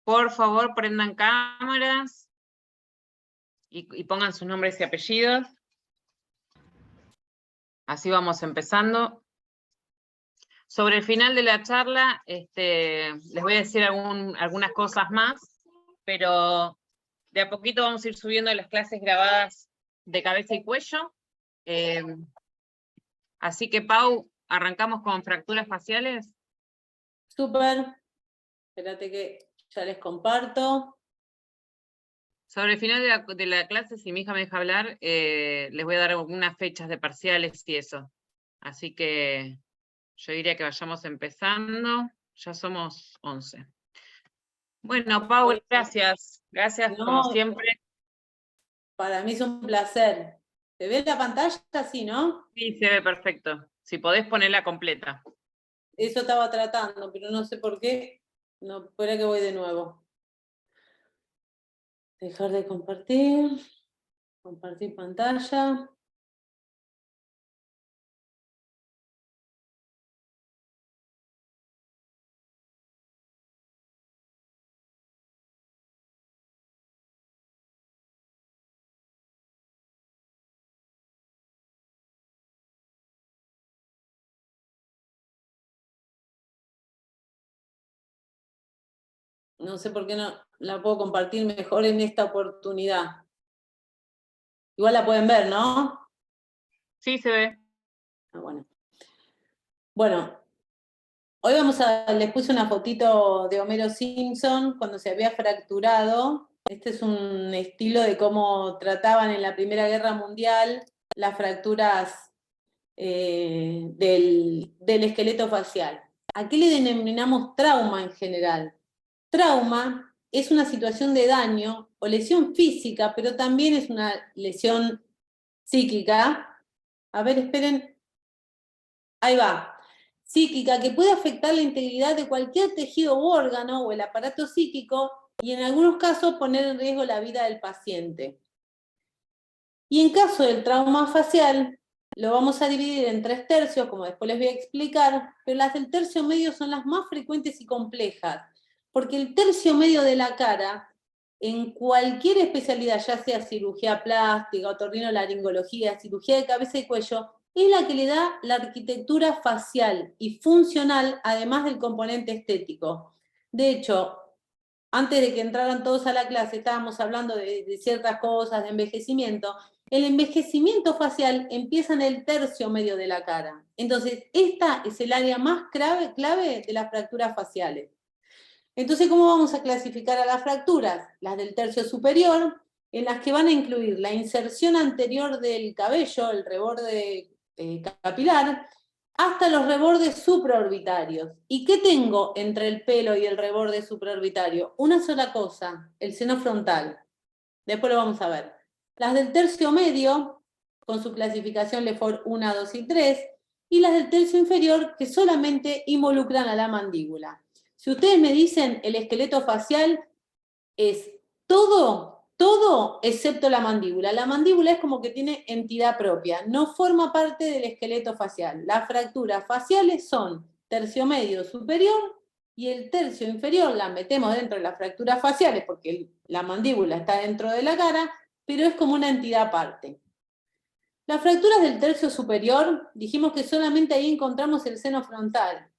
Por favor, prendan cámaras y pongan sus nombres y apellidos. Así vamos empezando. Sobre el final de la charla, les voy a decir algunas cosas más, pero de a poquito vamos a ir subiendo las clases grabadas de cabeza y cuello. Así que, Pau, ¿arrancamos con fracturas faciales? Súper. Espérate que ya les comparto. Sobre el final de la clase, si mi hija me deja hablar, les voy a dar algunas fechas de parciales y eso. Así que yo diría que vayamos empezando. Ya somos 11. Bueno, Pau, gracias. Gracias, como siempre. Para mí es un placer. ¿Se ve la pantalla? Sí, ¿no? Sí, se ve perfecto. Si podés ponerla completa. Eso estaba tratando, pero no sé por qué. No, espera que voy de nuevo. Dejar de compartir. Compartir pantalla. No sé por qué no la puedo compartir mejor en esta oportunidad. Igual la pueden ver, ¿no? Sí, se ve. Ah, bueno. Bueno, hoy les puse una fotito de Homero Simpson cuando se había fracturado. Este es un estilo de cómo trataban en la Primera Guerra Mundial las fracturas del esqueleto facial. ¿A qué le denominamos trauma en general? Trauma es una situación de daño o lesión física, pero también es una lesión psíquica. A ver, esperen. Ahí va. Psíquica, que puede afectar la integridad de cualquier tejido u órgano o el aparato psíquico y en algunos casos poner en riesgo la vida del paciente. Y en caso del trauma facial, lo vamos a dividir en 3 tercios, como después les voy a explicar, pero las del tercio medio son las más frecuentes y complejas, porque el tercio medio de la cara, en cualquier especialidad, ya sea cirugía plástica, otorrinolaringología, cirugía de cabeza y cuello, es la que le da la arquitectura facial y funcional, además del componente estético. De hecho, antes de que entraran todos a la clase, estábamos hablando de ciertas cosas, de envejecimiento. El envejecimiento facial empieza en el tercio medio de la cara. Entonces, esta es el área más clave de las fracturas faciales. Entonces, ¿cómo vamos a clasificar a las fracturas? Las del tercio superior, en las que van a incluir la inserción anterior del cabello, el reborde capilar, hasta los rebordes supraorbitarios. ¿Y qué tengo entre el pelo y el reborde supraorbitario? Una sola cosa, el seno frontal. Después lo vamos a ver. Las del tercio medio, con su clasificación Lefort 1, 2 y 3, y las del tercio inferior, que solamente involucran a la mandíbula. Si ustedes me dicen el esqueleto facial es todo excepto la mandíbula. La mandíbula es como que tiene entidad propia, no forma parte del esqueleto facial. Las fracturas faciales son tercio medio superior y el tercio inferior la metemos dentro de las fracturas faciales porque la mandíbula está dentro de la cara, pero es como una entidad aparte. Las fracturas del tercio superior, dijimos que solamente ahí encontramos el seno frontal.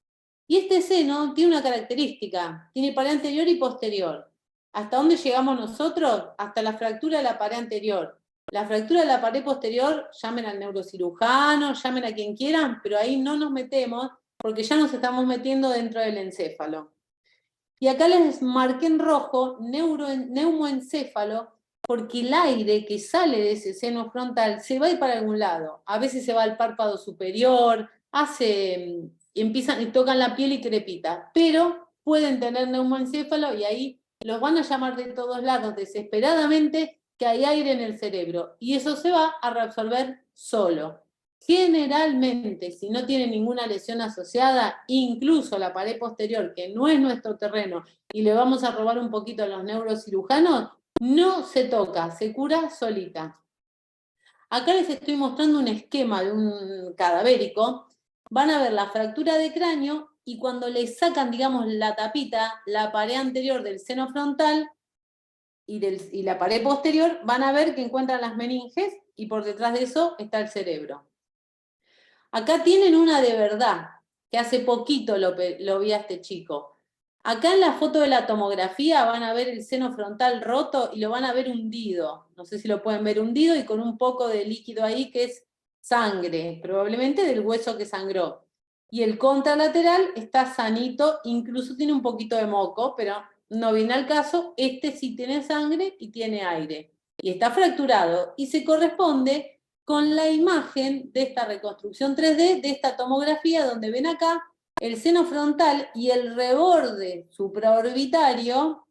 Y este seno tiene una característica, tiene pared anterior y posterior. ¿Hasta dónde llegamos nosotros? Hasta la fractura de la pared anterior. La fractura de la pared posterior, llamen al neurocirujano, llamen a quien quieran, pero ahí no nos metemos porque ya nos estamos metiendo dentro del encéfalo. Y acá les marqué en rojo neumoencéfalo porque el aire que sale de ese seno frontal se va a ir para algún lado. A veces se va al párpado superior, empiezan y tocan la piel y crepita, pero pueden tener neumoencéfalo y ahí los van a llamar de todos lados desesperadamente que hay aire en el cerebro y eso se va a reabsorber solo. Generalmente, si no tiene ninguna lesión asociada, incluso la pared posterior, que no es nuestro terreno, y le vamos a robar un poquito a los neurocirujanos, no se toca, se cura solita. Acá les estoy mostrando un esquema de un cadavérico. Van a ver la fractura de cráneo y cuando le sacan, digamos, la tapita, la pared anterior del seno frontal y la pared posterior, van a ver que encuentran las meninges y por detrás de eso está el cerebro. Acá tienen una de verdad, que hace poquito lo vi a este chico. Acá en la foto de la tomografía van a ver el seno frontal roto y lo van a ver hundido. No sé si lo pueden ver hundido y con un poco de líquido ahí que es sangre, probablemente del hueso que sangró. Y el contralateral está sanito, incluso tiene un poquito de moco, pero no viene al caso. Este sí tiene sangre y tiene aire. Y está fracturado y se corresponde con la imagen de esta reconstrucción 3D, de esta tomografía, donde ven acá el seno frontal y el reborde supraorbitario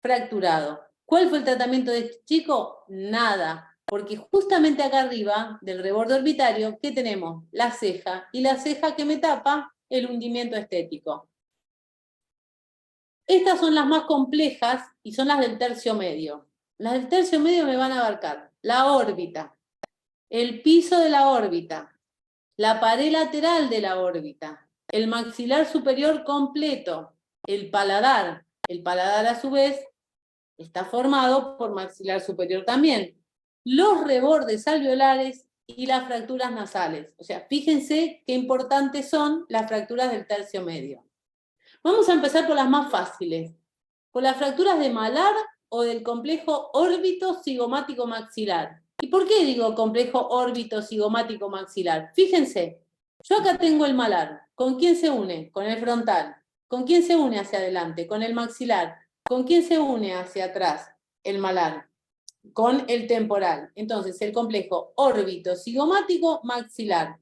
fracturado. ¿Cuál fue el tratamiento de este chico? Nada, porque justamente acá arriba del reborde orbitario, ¿qué tenemos? La ceja, y la ceja que me tapa el hundimiento estético. Estas son las más complejas y son las del tercio medio. Las del tercio medio me van a abarcar la órbita, el piso de la órbita, la pared lateral de la órbita, el maxilar superior completo, el paladar. El paladar a su vez está formado por maxilar superior también. Los rebordes alveolares y las fracturas nasales. O sea, fíjense qué importantes son las fracturas del tercio medio. Vamos a empezar por las más fáciles. Por las fracturas de malar o del complejo órbito-cigomático maxilar. ¿Y por qué digo complejo órbito-cigomático maxilar? Fíjense, yo acá tengo el malar. ¿Con quién se une? Con el frontal. ¿Con quién se une hacia adelante? Con el maxilar. ¿Con quién se une hacia atrás? El malar. Con el temporal. Entonces, el complejo órbito-cigomático maxilar.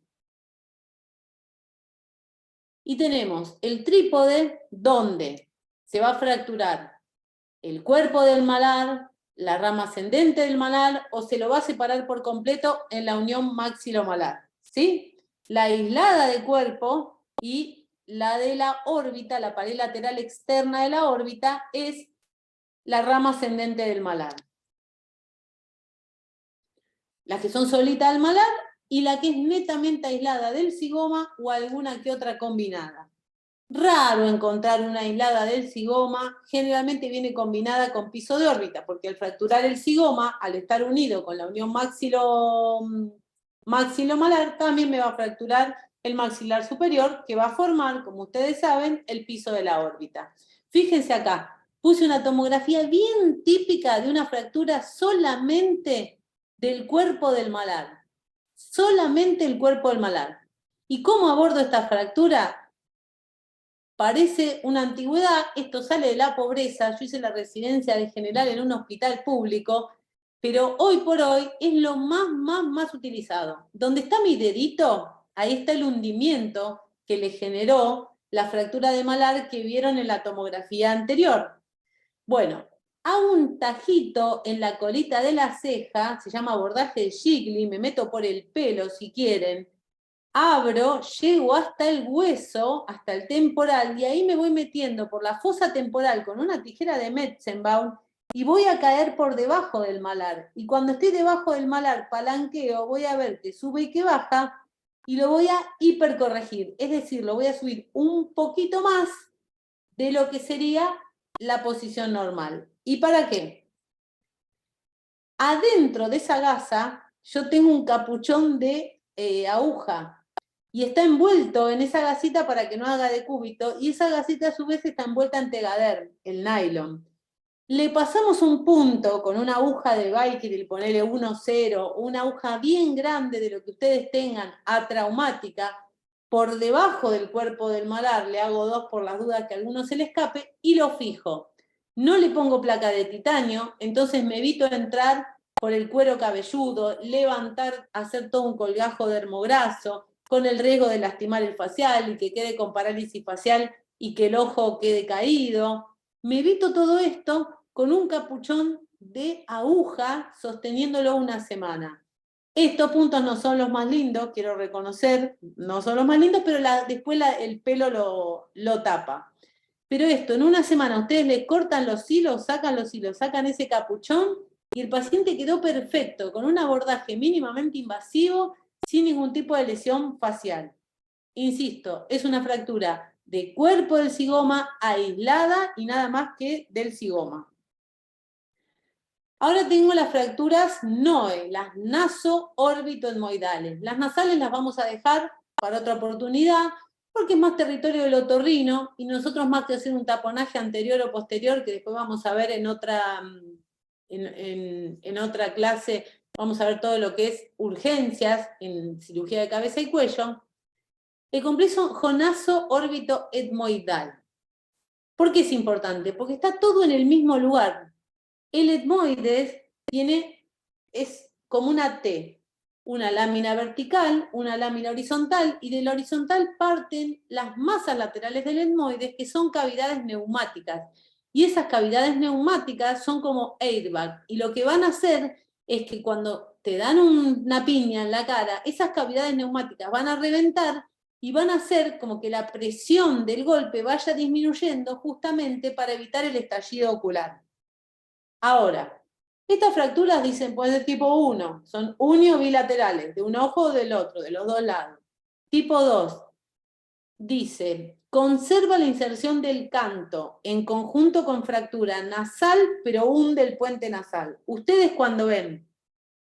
Y tenemos el trípode donde se va a fracturar el cuerpo del malar, la rama ascendente del malar, o se lo va a separar por completo en la unión maxilomalar, ¿sí? La aislada de cuerpo y la de la órbita, la pared lateral externa de la órbita, es la rama ascendente del malar. Las que son solitas del malar y la que es netamente aislada del zigoma o alguna que otra combinada. Raro encontrar una aislada del zigoma, generalmente viene combinada con piso de órbita, porque al fracturar el zigoma, al estar unido con la unión maxilomalar, también me va a fracturar el maxilar superior, que va a formar, como ustedes saben, el piso de la órbita. Fíjense acá, puse una tomografía bien típica de una fractura solamente del cuerpo del malar. Solamente el cuerpo del malar. ¿Y cómo abordo esta fractura? Parece una antigüedad, esto sale de la pobreza. Yo hice la residencia de general en un hospital público, pero hoy por hoy es lo más utilizado. Donde está mi dedito, ahí está el hundimiento que le generó la fractura de malar que vieron en la tomografía anterior. Bueno, hago un tajito en la colita de la ceja, se llama abordaje de Gigli, me meto por el pelo si quieren, abro, llego hasta el hueso, hasta el temporal, y ahí me voy metiendo por la fosa temporal con una tijera de Metzenbaum y voy a caer por debajo del malar. Y cuando estoy debajo del malar, palanqueo, voy a ver que sube y que baja, y lo voy a hipercorregir. Es decir, lo voy a subir un poquito más de lo que sería la posición normal. ¿Y para qué? Adentro de esa gasa yo tengo un capuchón de aguja y está envuelto en esa gasita para que no haga de cúbito, y esa gasita a su vez está envuelta en Tegader, el nylon. Le pasamos un punto con una aguja de Vicryl, ponele 1,0, una aguja bien grande de lo que ustedes tengan, atraumática, por debajo del cuerpo del malar, le hago 2 por las dudas que a alguno se le escape, y lo fijo. No le pongo placa de titanio, entonces me evito entrar por el cuero cabelludo, levantar, hacer todo un colgajo dermograso, con el riesgo de lastimar el facial y que quede con parálisis facial y que el ojo quede caído. Me evito todo esto con un capuchón de aguja sosteniéndolo una semana. Estos puntos no son los más lindos, quiero reconocer, no son los más lindos, pero después el pelo lo tapa. Pero esto, en una semana ustedes le cortan los hilos, sacan ese capuchón y el paciente quedó perfecto, con un abordaje mínimamente invasivo, sin ningún tipo de lesión facial. Insisto, es una fractura de cuerpo del zigoma, aislada y nada más que del zigoma. Ahora tengo las fracturas NOE, las naso-órbito-etmoidales. Las nasales las vamos a dejar para otra oportunidad, porque es más territorio del otorrino, y nosotros más que hacer un taponaje anterior o posterior, que después vamos a ver en otra clase, vamos a ver todo lo que es urgencias en cirugía de cabeza y cuello. El complejo naso-órbito-etmoidal. ¿Por qué es importante? Porque está todo en el mismo lugar. El etmoides es como una T, una lámina vertical, una lámina horizontal, y de la horizontal parten las masas laterales del etmoides, que son cavidades neumáticas. Y esas cavidades neumáticas son como airbag, y lo que van a hacer es que cuando te dan una piña en la cara, esas cavidades neumáticas van a reventar y van a hacer como que la presión del golpe vaya disminuyendo justamente para evitar el estallido ocular. Ahora, estas fracturas dicen pues de tipo 1, son unio-bilaterales, de un ojo o del otro, de los dos lados. Tipo 2, dice, conserva la inserción del canto en conjunto con fractura nasal, pero hunde el puente nasal. Ustedes cuando ven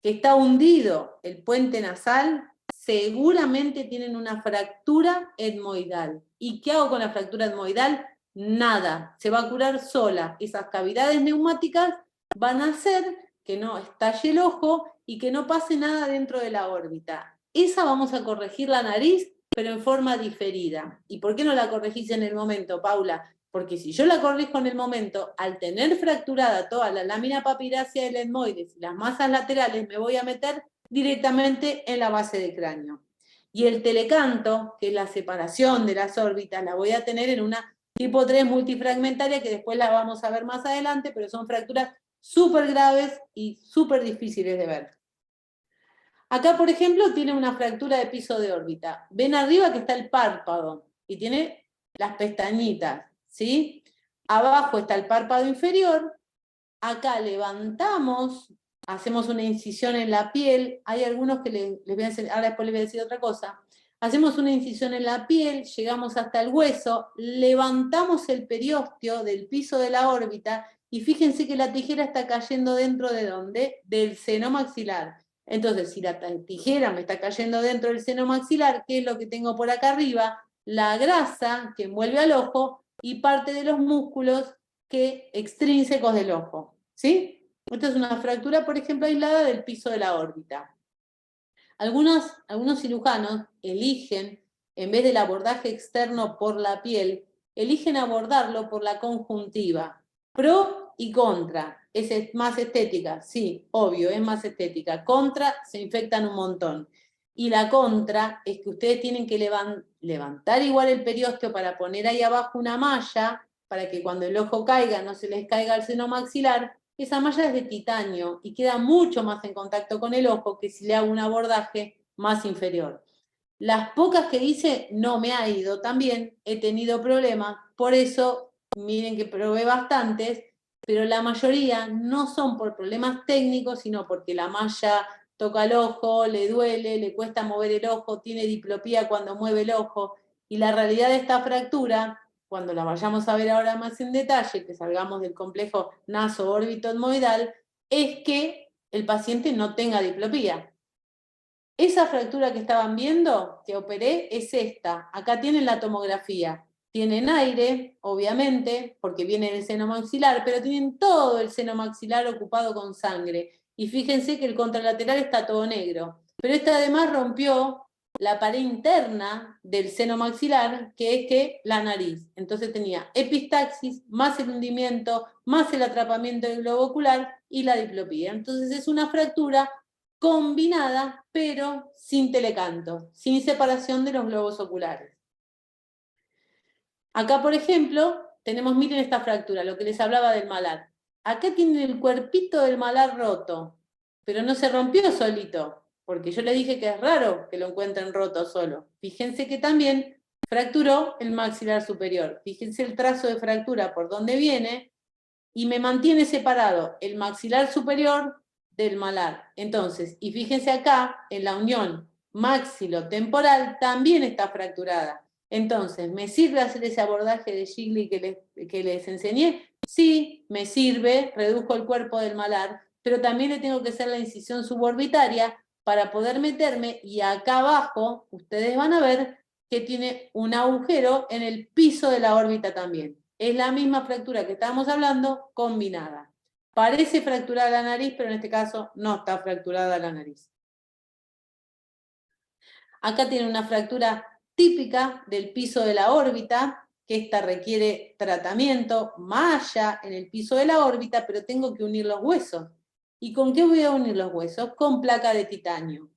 que está hundido el puente nasal, seguramente tienen una fractura etmoidal. ¿Y qué hago con la fractura etmoidal? Nada, se va a curar sola. Esas cavidades neumáticas van a hacer que no estalle el ojo y que no pase nada dentro de la órbita. Esa vamos a corregir la nariz, pero en forma diferida. ¿Y por qué no la corregís en el momento, Paula? Porque si yo la corrijo en el momento, al tener fracturada toda la lámina papirácea del etmoides y las masas laterales, me voy a meter directamente en la base del cráneo. Y el telecanto, que es la separación de las órbitas, la voy a tener en una tipo 3 multifragmentaria, que después la vamos a ver más adelante, pero son fracturas súper graves y súper difíciles de ver. Acá, por ejemplo, tiene una fractura de piso de órbita. Ven arriba que está el párpado y tiene las pestañitas, ¿sí? Abajo está el párpado inferior. Acá levantamos, hacemos una incisión en la piel. Hay algunos que les voy a decir, ahora después les voy a decir otra cosa. Hacemos una incisión en la piel, llegamos hasta el hueso, levantamos el periósteo del piso de la órbita y fíjense que la tijera está cayendo dentro de ¿dónde? Del seno maxilar. Entonces, si la tijera me está cayendo dentro del seno maxilar, ¿qué es lo que tengo por acá arriba? La grasa que envuelve al ojo y parte de los músculos extrínsecos del ojo. ¿Sí? Esta es una fractura, por ejemplo, aislada del piso de la órbita. Algunos cirujanos eligen, en vez del abordaje externo por la piel, eligen abordarlo por la conjuntiva. Pro y contra. ¿Es más estética? Sí, obvio, es más estética. Contra, se infectan un montón. Y la contra es que ustedes tienen que levantar igual el periósteo para poner ahí abajo una malla, para que cuando el ojo caiga no se les caiga el seno maxilar. Esa malla es de titanio y queda mucho más en contacto con el ojo que si le hago un abordaje más inferior. Las pocas que hice no me ha ido tan bien, he tenido problemas, por eso miren que probé bastantes, pero la mayoría no son por problemas técnicos, sino porque la malla toca el ojo, le duele, le cuesta mover el ojo, tiene diplopía cuando mueve el ojo, y la realidad de esta fractura, cuando la vayamos a ver ahora más en detalle, que salgamos del complejo naso-órbito-etmoidal, es que el paciente no tenga diplopía. Esa fractura que estaban viendo, que operé, es esta. Acá tienen la tomografía. Tienen aire, obviamente, porque viene del seno maxilar, pero tienen todo el seno maxilar ocupado con sangre. Y fíjense que el contralateral está todo negro. Pero esta además rompió la pared interna del seno maxilar, que es que la nariz. Entonces tenía epistaxis, más el hundimiento, más el atrapamiento del globo ocular y la diplopía. Entonces es una fractura combinada, pero sin telecanto, sin separación de los globos oculares. Acá, por ejemplo, tenemos, miren esta fractura, lo que les hablaba del malar. Acá tienen el cuerpito del malar roto, pero no se rompió solito, porque yo les dije que es raro que lo encuentren roto solo. Fíjense que también fracturó el maxilar superior. Fíjense el trazo de fractura por donde viene y me mantiene separado el maxilar superior del malar. Entonces, y fíjense acá, en la unión maxilotemporal también está fracturada. Entonces, ¿me sirve hacer ese abordaje de Gigli que les enseñé? Sí, me sirve, reduzco el cuerpo del malar, pero también le tengo que hacer la incisión suborbitaria para poder meterme, y acá abajo ustedes van a ver que tiene un agujero en el piso de la órbita también. Es la misma fractura que estábamos hablando, combinada. Parece fracturada la nariz, pero en este caso no está fracturada la nariz. Acá tiene una fractura típica del piso de la órbita, que esta requiere tratamiento, malla en el piso de la órbita, pero tengo que unir los huesos. ¿Y con qué voy a unir los huesos? Con placa de titanio.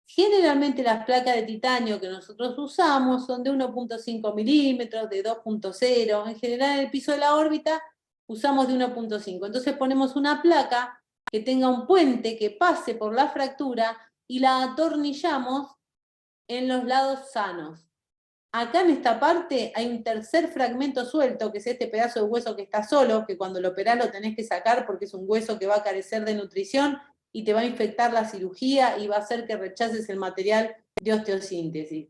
Generalmente las placas de titanio que nosotros usamos son de 1.5 milímetros, de 2.0. En general en el piso de la órbita usamos de 1.5. Entonces ponemos una placa que tenga un puente que pase por la fractura y la atornillamos en los lados sanos. Acá en esta parte hay un tercer fragmento suelto, que es este pedazo de hueso que está solo, que cuando lo operás lo tenés que sacar porque es un hueso que va a carecer de nutrición y te va a infectar la cirugía y va a hacer que rechaces el material de osteosíntesis.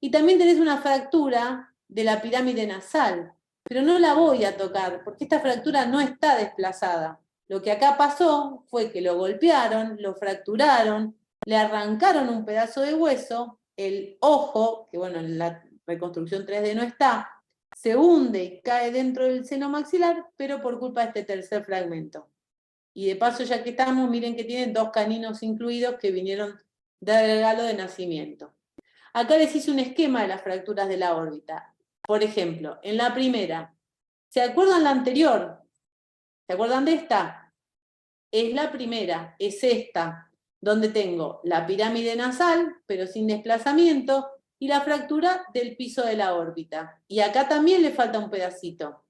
Y también tenés una fractura de la pirámide nasal, pero no la voy a tocar porque esta fractura no está desplazada. Lo que acá pasó fue que lo golpearon, lo fracturaron, le arrancaron un pedazo de hueso, el ojo, que bueno, en la reconstrucción 3D no está, se hunde y cae dentro del seno maxilar, pero por culpa de este tercer fragmento. Y de paso, ya que estamos, miren que tienen 2 caninos incluidos que vinieron de regalo de nacimiento. Acá les hice un esquema de las fracturas de la órbita. Por ejemplo, en la primera, ¿se acuerdan la anterior? ¿Se acuerdan de esta? Es la primera, es esta, donde tengo la pirámide nasal, pero sin desplazamiento, y la fractura del piso de la órbita. Y acá también le falta un pedacito.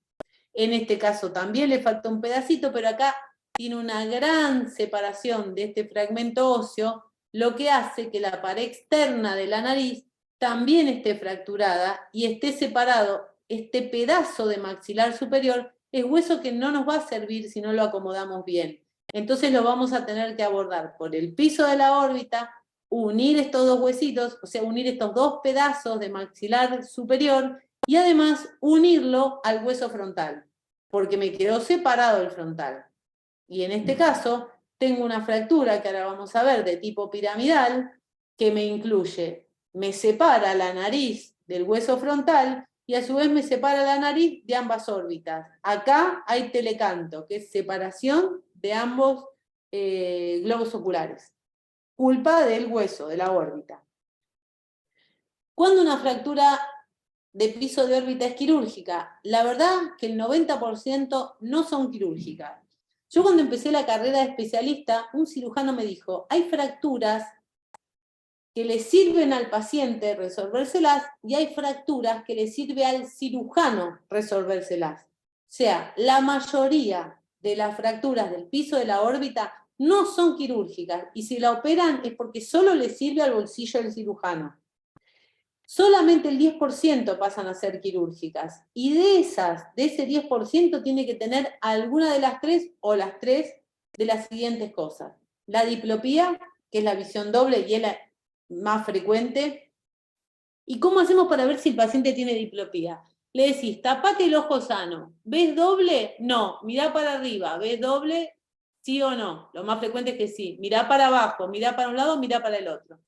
En este caso también le falta un pedacito, pero acá tiene una gran separación de este fragmento óseo, lo que hace que la pared externa de la nariz también esté fracturada y esté separado este pedazo de maxilar superior. Es hueso que no nos va a servir si no lo acomodamos bien. Entonces lo vamos a tener que abordar por el piso de la órbita, unir estos dos huesitos, o sea, unir estos dos pedazos de maxilar superior y además unirlo al hueso frontal, porque me quedó separado el frontal. Y en este caso tengo una fractura que ahora vamos a ver de tipo piramidal, que me incluye, me separa la nariz del hueso frontal y a su vez me separa la nariz de ambas órbitas. Acá hay telecanto, que es separación de ambos globos oculares. Culpa del hueso, de la órbita. Cuando una fractura de piso de órbita es quirúrgica, la verdad que el 90% no son quirúrgicas. Yo cuando empecé la carrera de especialista, un cirujano me dijo, hay fracturas que le sirven al paciente resolvérselas y hay fracturas que le sirve al cirujano resolvérselas. O sea, la mayoría de las fracturas del piso de la órbita no son quirúrgicas y si la operan es porque solo le sirve al bolsillo del cirujano. Solamente el 10% pasan a ser quirúrgicas y de ese 10% tiene que tener alguna de las tres o las tres de las siguientes cosas. La diplopía, que es la visión doble y es la más frecuente. ¿Y cómo hacemos para ver si el paciente tiene diplopía? Le decís, tapate el ojo sano. ¿Ves doble? No. Mirá para arriba. ¿Ves doble? ¿Sí o no? Lo más frecuente es que sí. Mirá para abajo, mirá para un lado, mirá para el otro.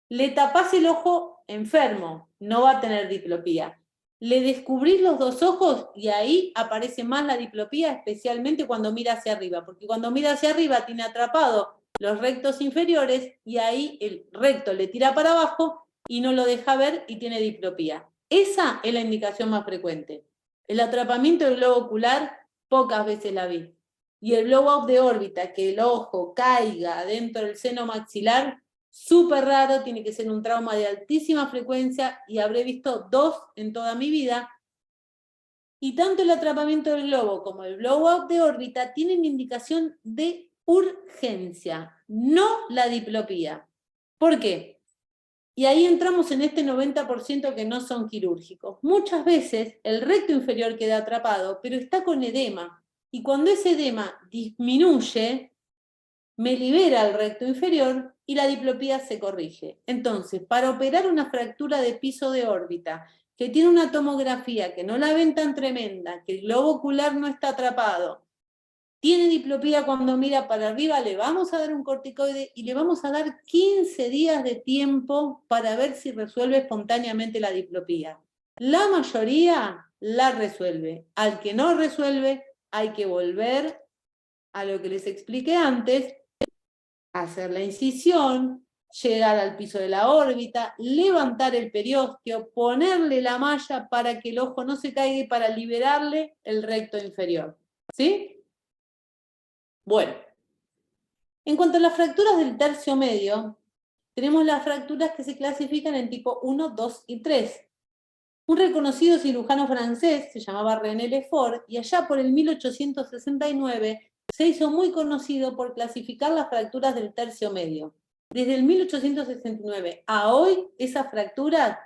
Le tapás el ojo enfermo, no va a tener diplopía. Le descubrís los dos ojos y ahí aparece más la diplopía, especialmente cuando mira hacia arriba, porque cuando mira hacia arriba tiene atrapado los rectos inferiores y ahí el recto le tira para abajo y no lo deja ver y tiene diplopía. Esa es la indicación más frecuente. El atrapamiento del globo ocular pocas veces la vi. Y el blow-out de órbita, que el ojo caiga dentro del seno maxilar, súper raro, tiene que ser un trauma de altísima frecuencia y habré visto 2 en toda mi vida. Y tanto el atrapamiento del globo como el blowout de órbita tienen indicación de urgencia, no la diplopía. ¿Por qué? Y ahí entramos en este 90% que no son quirúrgicos. Muchas veces el recto inferior queda atrapado, pero está con edema. Y cuando ese edema disminuye, me libera el recto inferior y la diplopía se corrige. Entonces, para operar una fractura de piso de órbita que tiene una tomografía que no la ven tan tremenda, que el globo ocular no está atrapado, tiene diplopía cuando mira para arriba, le vamos a dar un corticoide y le vamos a dar 15 días de tiempo para ver si resuelve espontáneamente la diplopía. La mayoría la resuelve. Al que no resuelve, hay que volver a lo que les expliqué antes, hacer la incisión, llegar al piso de la órbita, levantar el periósteo, ponerle la malla para que el ojo no se caiga y para liberarle el recto inferior. ¿Sí? Bueno, en cuanto a las fracturas del tercio medio, tenemos las fracturas que se clasifican en tipo 1, 2 y 3. Un reconocido cirujano francés se llamaba René Lefort y allá por el 1869 se hizo muy conocido por clasificar las fracturas del tercio medio. Desde el 1869 a hoy, esas fracturas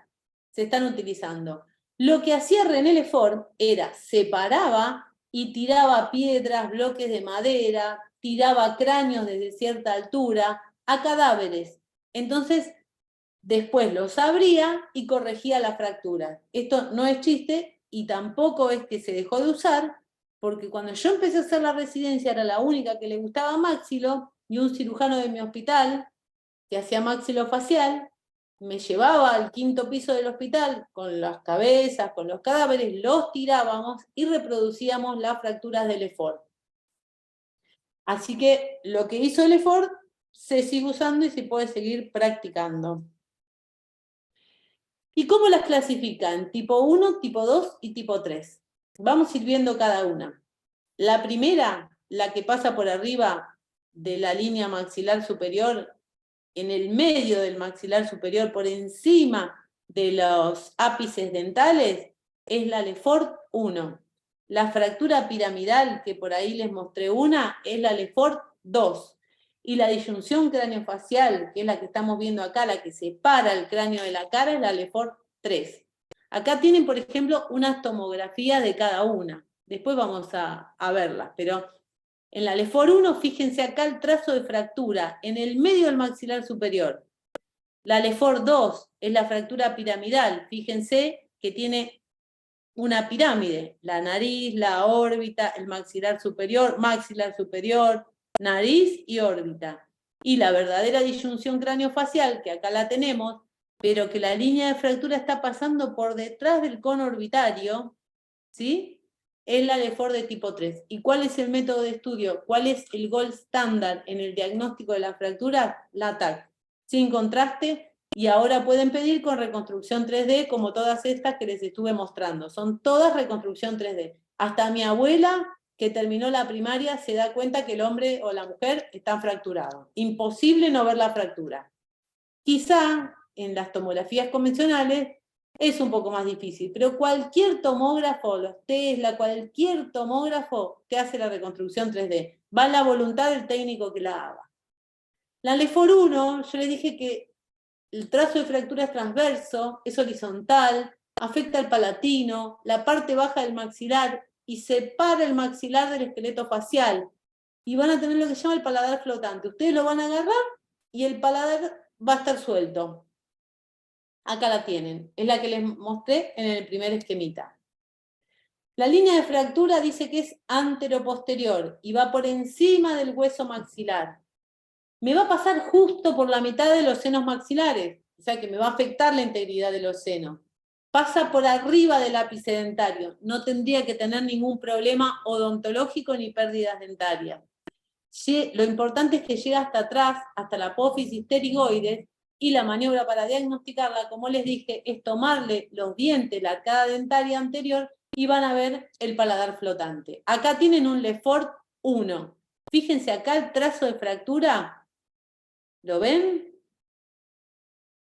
se están utilizando. Lo que hacía René Lefort era separaba y tiraba piedras, bloques de madera, tiraba cráneos desde cierta altura a cadáveres. Entonces, después los abría y corregía la fractura. Esto no es chiste y tampoco es que se dejó de usar, porque cuando yo empecé a hacer la residencia era la única que le gustaba maxilo, y un cirujano de mi hospital que hacía maxilofacial me llevaba al 5.º piso del hospital con las cabezas, con los cadáveres, los tirábamos y reproducíamos las fracturas de Lefort. Así que lo que hizo Lefort se sigue usando y se puede seguir practicando. ¿Y cómo las clasifican? Tipo 1, tipo 2 y tipo 3. Vamos a ir viendo cada una. La primera, la que pasa por arriba de la línea maxilar superior, en el medio del maxilar superior, por encima de los ápices dentales, es la Lefort 1. La fractura piramidal, que por ahí les mostré una, es la Lefort 2. Y la disyunción craneofacial, que es la que estamos viendo acá, la que separa el cráneo de la cara, es la Lefort 3. Acá tienen, por ejemplo, unas tomografías de cada una. Después vamos a verlas, pero en la Lefort 1, fíjense acá el trazo de fractura en el medio del maxilar superior. La Lefort 2 es la fractura piramidal. Fíjense que tiene una pirámide. La nariz, la órbita, el maxilar superior, nariz y órbita. Y la verdadera disyunción craneofacial, que acá la tenemos, pero que la línea de fractura está pasando por detrás del cono orbitario, ¿sí? Es la Lefort de tipo 3. ¿Y cuál es el método de estudio? ¿Cuál es el gold standard en el diagnóstico de la fractura? La TAC, sin contraste, y ahora pueden pedir con reconstrucción 3D, como todas estas que les estuve mostrando. Son todas reconstrucción 3D. Hasta mi abuela, que terminó la primaria, se da cuenta que el hombre o la mujer están fracturados. Imposible no ver la fractura. Quizá en las tomografías convencionales es un poco más difícil, pero cualquier tomógrafo, los Tesla, cualquier tomógrafo te hace la reconstrucción 3D. Va en la voluntad del técnico que la haga. La Lefort 1, yo les dije que el trazo de fractura es transverso, es horizontal, afecta al palatino, la parte baja del maxilar y separa el maxilar del esqueleto facial. Y van a tener lo que se llama el paladar flotante. Ustedes lo van a agarrar y el paladar va a estar suelto. Acá la tienen, es la que les mostré en el primer esquemita. La línea de fractura dice que es anteroposterior y va por encima del hueso maxilar. Me va a pasar justo por la mitad de los senos maxilares, o sea que me va a afectar la integridad de los senos. Pasa por arriba del ápice dentario, no tendría que tener ningún problema odontológico ni pérdidas dentarias. Lo importante es que llega hasta atrás, hasta la apófisis pterigoides, y la maniobra para diagnosticarla, como les dije, es tomarle los dientes, la arcada dentaria anterior, y van a ver el paladar flotante. Acá tienen un Lefort 1. Fíjense acá el trazo de fractura. ¿Lo ven?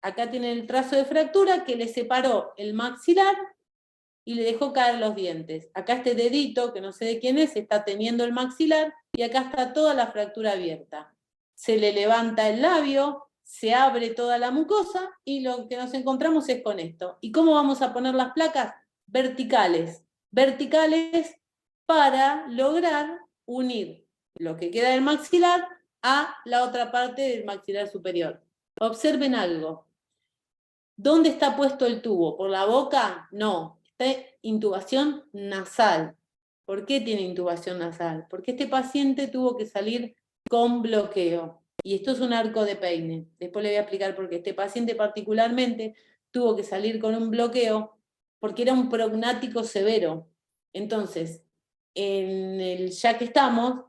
Acá tienen el trazo de fractura que le separó el maxilar y le dejó caer los dientes. Acá este dedito, que no sé de quién es, está teniendo el maxilar, y acá está toda la fractura abierta. Se le levanta el labio, se abre toda la mucosa, y lo que nos encontramos es con esto. ¿Y cómo vamos a poner las placas? Verticales. Verticales para lograr unir lo que queda del maxilar a la otra parte del maxilar superior. Observen algo. ¿Dónde está puesto el tubo? ¿Por la boca? No, está intubación nasal. ¿Por qué tiene intubación nasal? Porque este paciente tuvo que salir con bloqueo. Y esto es un arco de peine. Después le voy a explicar por qué. Este paciente particularmente tuvo que salir con un bloqueo porque era un prognático severo. Entonces, ya que estamos,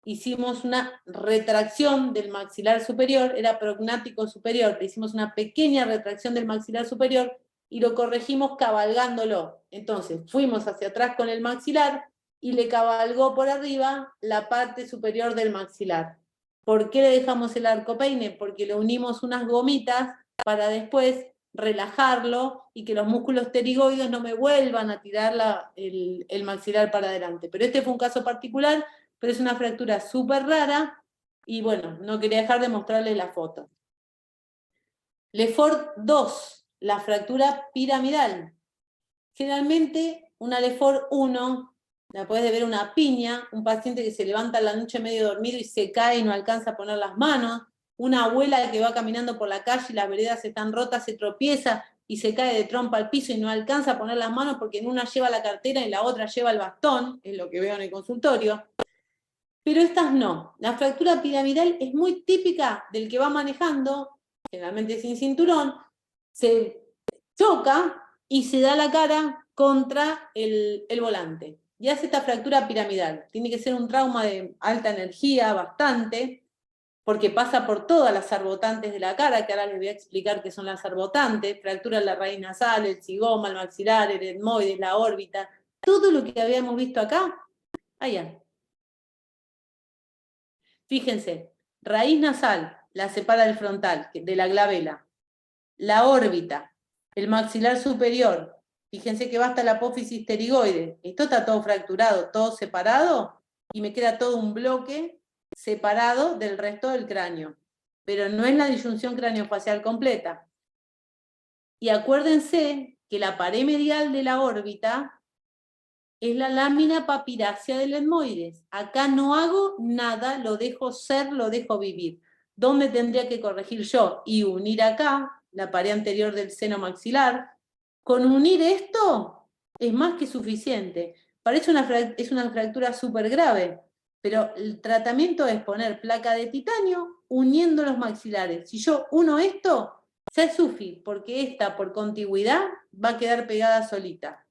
hicimos una retracción del maxilar superior, era prognático superior, le hicimos una pequeña retracción del maxilar superior y lo corregimos cabalgándolo. Entonces, fuimos hacia atrás con el maxilar y le cabalgó por arriba la parte superior del maxilar. ¿Por qué le dejamos el arco peine? Porque le unimos unas gomitas para después relajarlo y que los músculos pterigoides no me vuelvan a tirar el maxilar para adelante. Pero este fue un caso particular, pero es una fractura súper rara y bueno, no quería dejar de mostrarles la foto. Lefort 2, la fractura piramidal. Generalmente una Lefort 1, la puedes ver una piña, un paciente que se levanta a la noche medio dormido y se cae y no alcanza a poner las manos, una abuela que va caminando por la calle y las veredas están rotas, se tropieza y se cae de trompa al piso y no alcanza a poner las manos porque en una lleva la cartera y la otra lleva el bastón, es lo que veo en el consultorio. Pero estas no. La fractura piramidal es muy típica del que va manejando, generalmente sin cinturón, se choca y se da la cara contra el volante. Y hace esta fractura piramidal. Tiene que ser un trauma de alta energía, bastante, porque pasa por todas las arbotantes de la cara, que ahora les voy a explicar qué son las arbotantes, fractura de la raíz nasal, el zigoma, el maxilar, el etmoides, la órbita, todo lo que habíamos visto acá, allá. Fíjense, raíz nasal la separa del frontal, de la glabela. La órbita, el maxilar superior, fíjense que va hasta la apófisis pterigoide. Esto está todo fracturado, todo separado, y me queda todo un bloque separado del resto del cráneo. Pero no es la disyunción craneofacial completa. Y acuérdense que la pared medial de la órbita es la lámina papirácea del etmoides. Acá no hago nada, lo dejo ser, lo dejo vivir. ¿Dónde tendría que corregir yo? Y unir acá, la pared anterior del seno maxilar. Con unir esto es más que suficiente. Parece es una fractura súper grave, pero el tratamiento es poner placa de titanio uniendo los maxilares. Si yo uno esto, ya es suficiente, porque esta por contigüidad va a quedar pegada solita.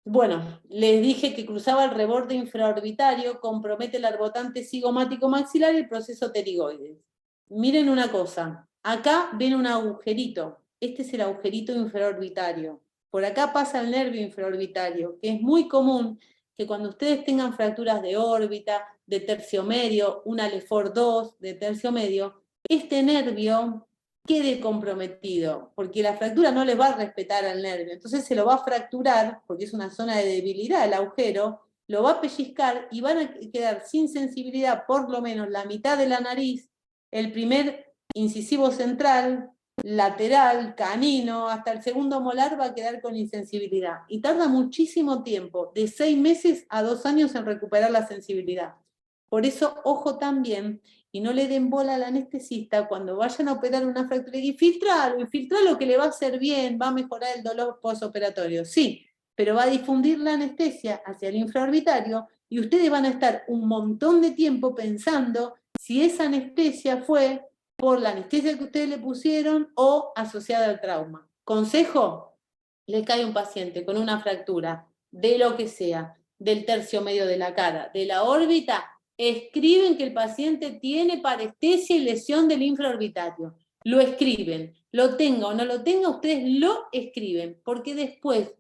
Bueno, les dije que cruzaba el reborde infraorbitario, compromete el arbotante cigomático maxilar y el proceso pterigoides. Miren una cosa, acá ven un agujerito, este es el agujerito infraorbitario. Por acá pasa el nervio infraorbitario, que es muy común que cuando ustedes tengan fracturas de órbita, de tercio medio, una Lefort 2 de tercio medio, este nervio quede comprometido, porque la fractura no les va a respetar al nervio, entonces se lo va a fracturar, porque es una zona de debilidad el agujero, lo va a pellizcar y van a quedar sin sensibilidad por lo menos la mitad de la nariz, el primer incisivo central, lateral, canino, hasta el segundo molar va a quedar con insensibilidad. Y tarda muchísimo tiempo, de 6 meses a 2 años en recuperar la sensibilidad. Por eso, ojo también, y no le den bola al anestesista cuando vayan a operar una fractura y infiltralo que le va a hacer bien, va a mejorar el dolor postoperatorio, sí, pero va a difundir la anestesia hacia el infraorbitario y ustedes van a estar un montón de tiempo pensando si esa anestesia fue por la anestesia que ustedes le pusieron o asociada al trauma. Consejo, le cae un paciente con una fractura de lo que sea, del tercio medio de la cara, de la órbita, escriben que el paciente tiene parestesia y lesión del infraorbitario. Lo escriben, lo tenga o no lo tenga, ustedes lo escriben, porque después,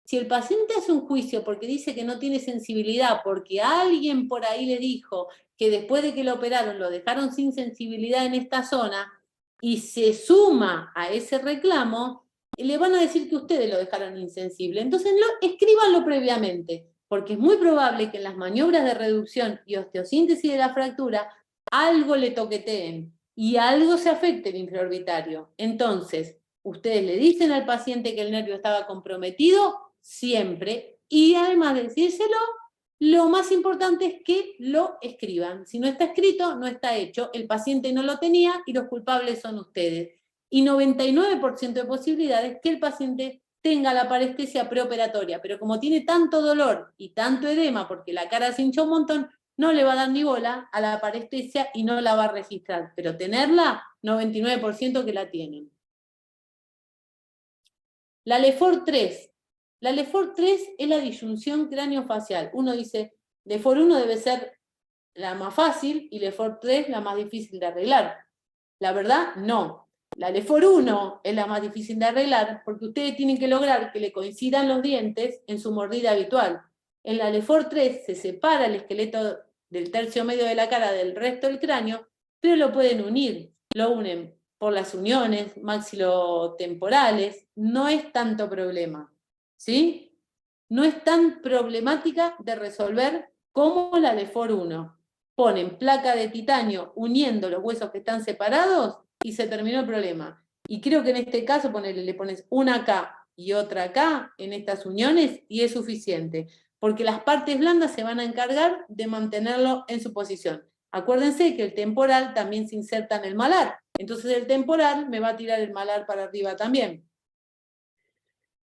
si el paciente hace un juicio porque dice que no tiene sensibilidad, porque alguien por ahí le dijo que después de que lo operaron lo dejaron sin sensibilidad en esta zona, y se suma a ese reclamo, le van a decir que ustedes lo dejaron insensible. Entonces, escríbanlo previamente, porque es muy probable que en las maniobras de reducción y osteosíntesis de la fractura algo le toqueteen y algo se afecte el infraorbitario. Entonces, ustedes le dicen al paciente que el nervio estaba comprometido siempre, y además de decírselo, Lo más importante es que lo escriban. Si no está escrito, no está hecho. El paciente no lo tenía y los culpables son ustedes. Y 99% de posibilidades que el paciente tenga la parestesia preoperatoria, pero como tiene tanto dolor y tanto edema porque la cara se hinchó un montón, no le va a dar ni bola a la parestesia y no la va a registrar. Pero tenerla, 99% que la tienen. La LeFort 3. La LeFort 3 es la disyunción craneofacial. Uno dice, LeFort 1 debe ser la más fácil y LeFort 3 la más difícil de arreglar. La verdad, no. La LeFort 1 es la más difícil de arreglar porque ustedes tienen que lograr que le coincidan los dientes en su mordida habitual. En la LeFort 3 se separa el esqueleto del tercio medio de la cara del resto del cráneo, pero lo pueden unir. Lo unen por las uniones maxilotemporales, no es tanto problema, ¿sí? No es tan problemática de resolver como la LeFort 1. Ponen placa de titanio uniendo los huesos que están separados y se terminó el problema. Y creo que en este caso le pones una acá y otra acá en estas uniones y es suficiente, porque las partes blandas se van a encargar de mantenerlo en su posición. Acuérdense que el temporal también se inserta en el malar, entonces el temporal me va a tirar el malar para arriba también.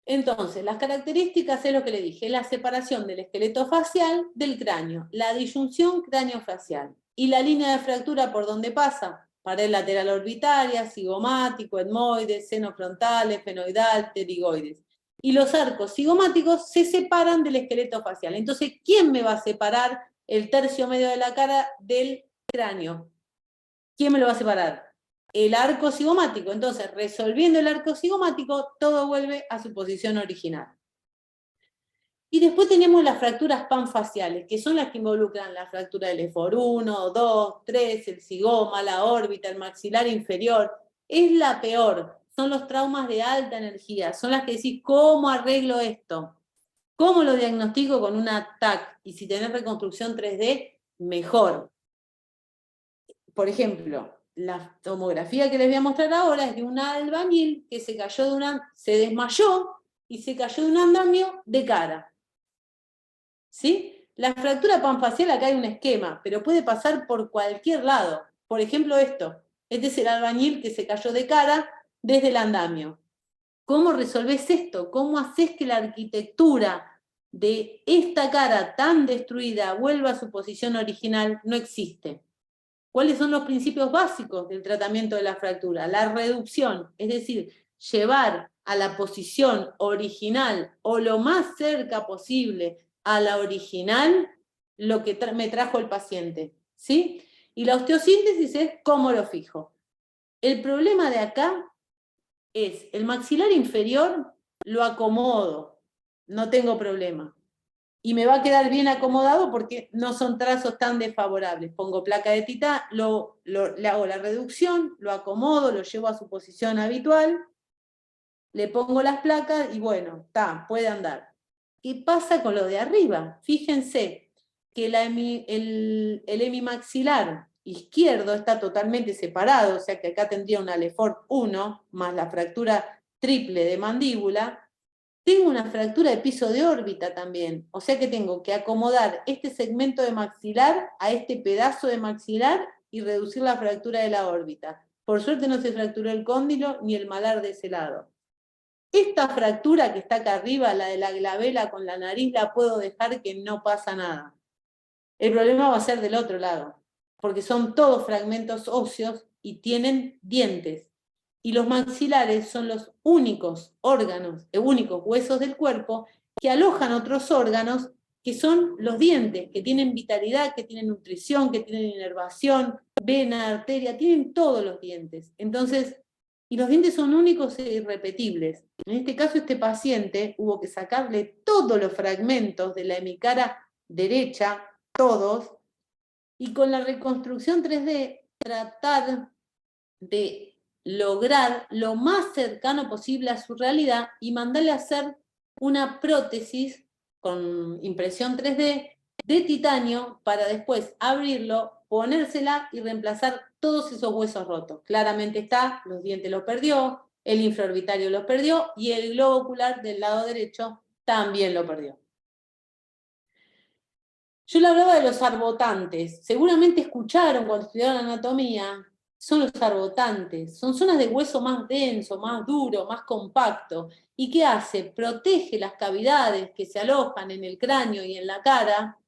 Entonces, las características es lo que le dije, la separación del esqueleto facial del cráneo, la disyunción cráneo-facial y la línea de fractura por donde pasa, pared lateral orbitaria, cigomático, etmoides, senos frontales, fenoidal, pterigoides. Y los arcos cigomáticos se separan del esqueleto facial. Entonces, ¿quién me va a separar el tercio medio de la cara del cráneo? ¿Quién me lo va a separar? El arco cigomático. Entonces, resolviendo el arco cigomático, todo vuelve a su posición original. Y después tenemos las fracturas panfaciales, que son las que involucran la fractura del LeFort 1, 2, 3, el cigoma, la órbita, el maxilar inferior. Es la peor. Son los traumas de alta energía. Son las que decís, ¿cómo arreglo esto? ¿Cómo lo diagnostico con una TAC? Y si tenés reconstrucción 3D, mejor. Por ejemplo, la tomografía que les voy a mostrar ahora es de un albañil que se desmayó y se cayó de un andamio de cara. ¿Sí? La fractura panfacial acá hay un esquema, pero puede pasar por cualquier lado. Por ejemplo, esto. Este es el albañil que se cayó de cara desde el andamio. ¿Cómo resolvés esto? ¿Cómo haces que la arquitectura de esta cara tan destruida vuelva a su posición original? No existe. ¿Cuáles son los principios básicos del tratamiento de la fractura? La reducción, es decir, llevar a la posición original o lo más cerca posible a la original lo que me trajo el paciente, ¿sí? Y la osteosíntesis es cómo lo fijo. El problema de acá es el maxilar inferior lo acomodo, no tengo problema. Y me va a quedar bien acomodado porque no son trazos tan desfavorables. Pongo placa de titanio, le hago la reducción, lo acomodo, lo llevo a su posición habitual, le pongo las placas y bueno, puede andar. ¿Qué pasa con lo de arriba? Fíjense que el hemimaxilar izquierdo está totalmente separado, o sea que acá tendría una LeFort 1 más la fractura triple de mandíbula. Tengo una fractura de piso de órbita también, o sea que tengo que acomodar este segmento de maxilar a este pedazo de maxilar y reducir la fractura de la órbita. Por suerte no se fracturó el cóndilo ni el malar de ese lado. Esta fractura que está acá arriba, la de la glabela con la nariz, la puedo dejar que no pasa nada. El problema va a ser del otro lado, porque son todos fragmentos óseos y tienen dientes. Y los maxilares son los únicos órganos, únicos huesos del cuerpo que alojan otros órganos que son los dientes, que tienen vitalidad, que tienen nutrición, que tienen inervación, vena, arteria, tienen todos los dientes. Entonces, y los dientes son únicos e irrepetibles. En este caso, este paciente hubo que sacarle todos los fragmentos de la hemicara derecha, todos, y con la reconstrucción 3D tratar de lograr lo más cercano posible a su realidad y mandarle a hacer una prótesis con impresión 3D de titanio para después abrirlo, ponérsela y reemplazar todos esos huesos rotos. Claramente está, los dientes los perdió, el infraorbitario los perdió y el globo ocular del lado derecho también lo perdió. Yo le hablaba de los arbotantes. Seguramente escucharon cuando estudiaron anatomía, son los arbotantes. Son zonas de hueso más denso, más duro, más compacto. ¿Y qué hace? Protege las cavidades que se alojan en el cráneo y en la cara.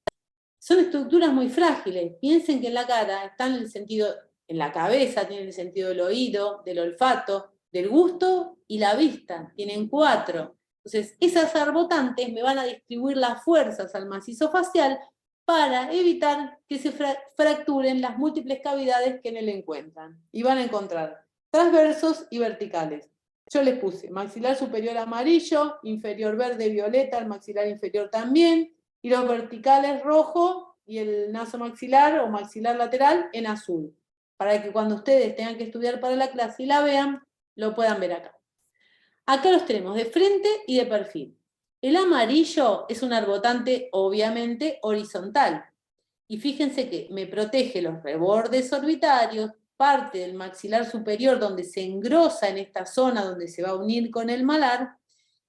Son estructuras muy frágiles. Piensen que en la cara están en el sentido, en la cabeza tienen el sentido del oído, del olfato, del gusto y la vista. Tienen 4. Entonces, esas arbotantes me van a distribuir las fuerzas al macizo facial para evitar que se fracturen las múltiples cavidades que en él encuentran. Y van a encontrar transversos y verticales. Yo les puse maxilar superior amarillo, inferior verde, violeta, el maxilar inferior también, y los verticales rojo y el naso maxilar o maxilar lateral en azul, para que cuando ustedes tengan que estudiar para la clase y la vean, lo puedan ver acá. Acá los tenemos de frente y de perfil. El amarillo es un arbotante obviamente horizontal. Y fíjense que me protege los rebordes orbitarios, parte del maxilar superior donde se engrosa en esta zona donde se va a unir con el malar,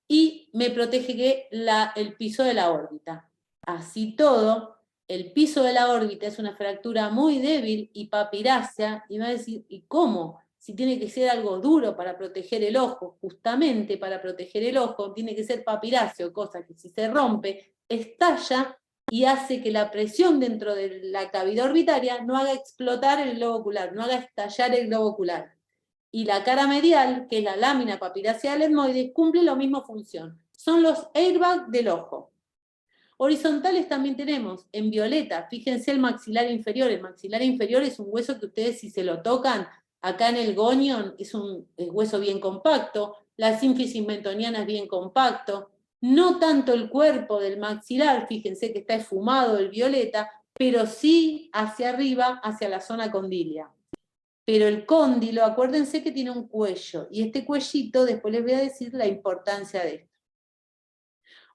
y me protege que el piso de la órbita. Así todo, el piso de la órbita es una fractura muy débil y papirácea, y va a decir, ¿y cómo? Si tiene que ser algo duro para proteger el ojo, justamente para proteger el ojo, tiene que ser papiráceo, cosa que si se rompe, estalla y hace que la presión dentro de la cavidad orbitaria no haga explotar el globo ocular, no haga estallar el globo ocular. Y la cara medial, que es la lámina papirácea del etmoide, cumple la misma función. Son los airbags del ojo. Horizontales también tenemos, en violeta, fíjense el maxilar inferior. El maxilar inferior es un hueso que ustedes si se lo tocan, acá en el gonion es un hueso bien compacto, la sínfisis mentoniana es bien compacto, no tanto el cuerpo del maxilar, fíjense que está esfumado el violeta, pero sí hacia arriba, hacia la zona condilia. Pero el cóndilo, acuérdense que tiene un cuello, y este cuellito, después les voy a decir la importancia de esto.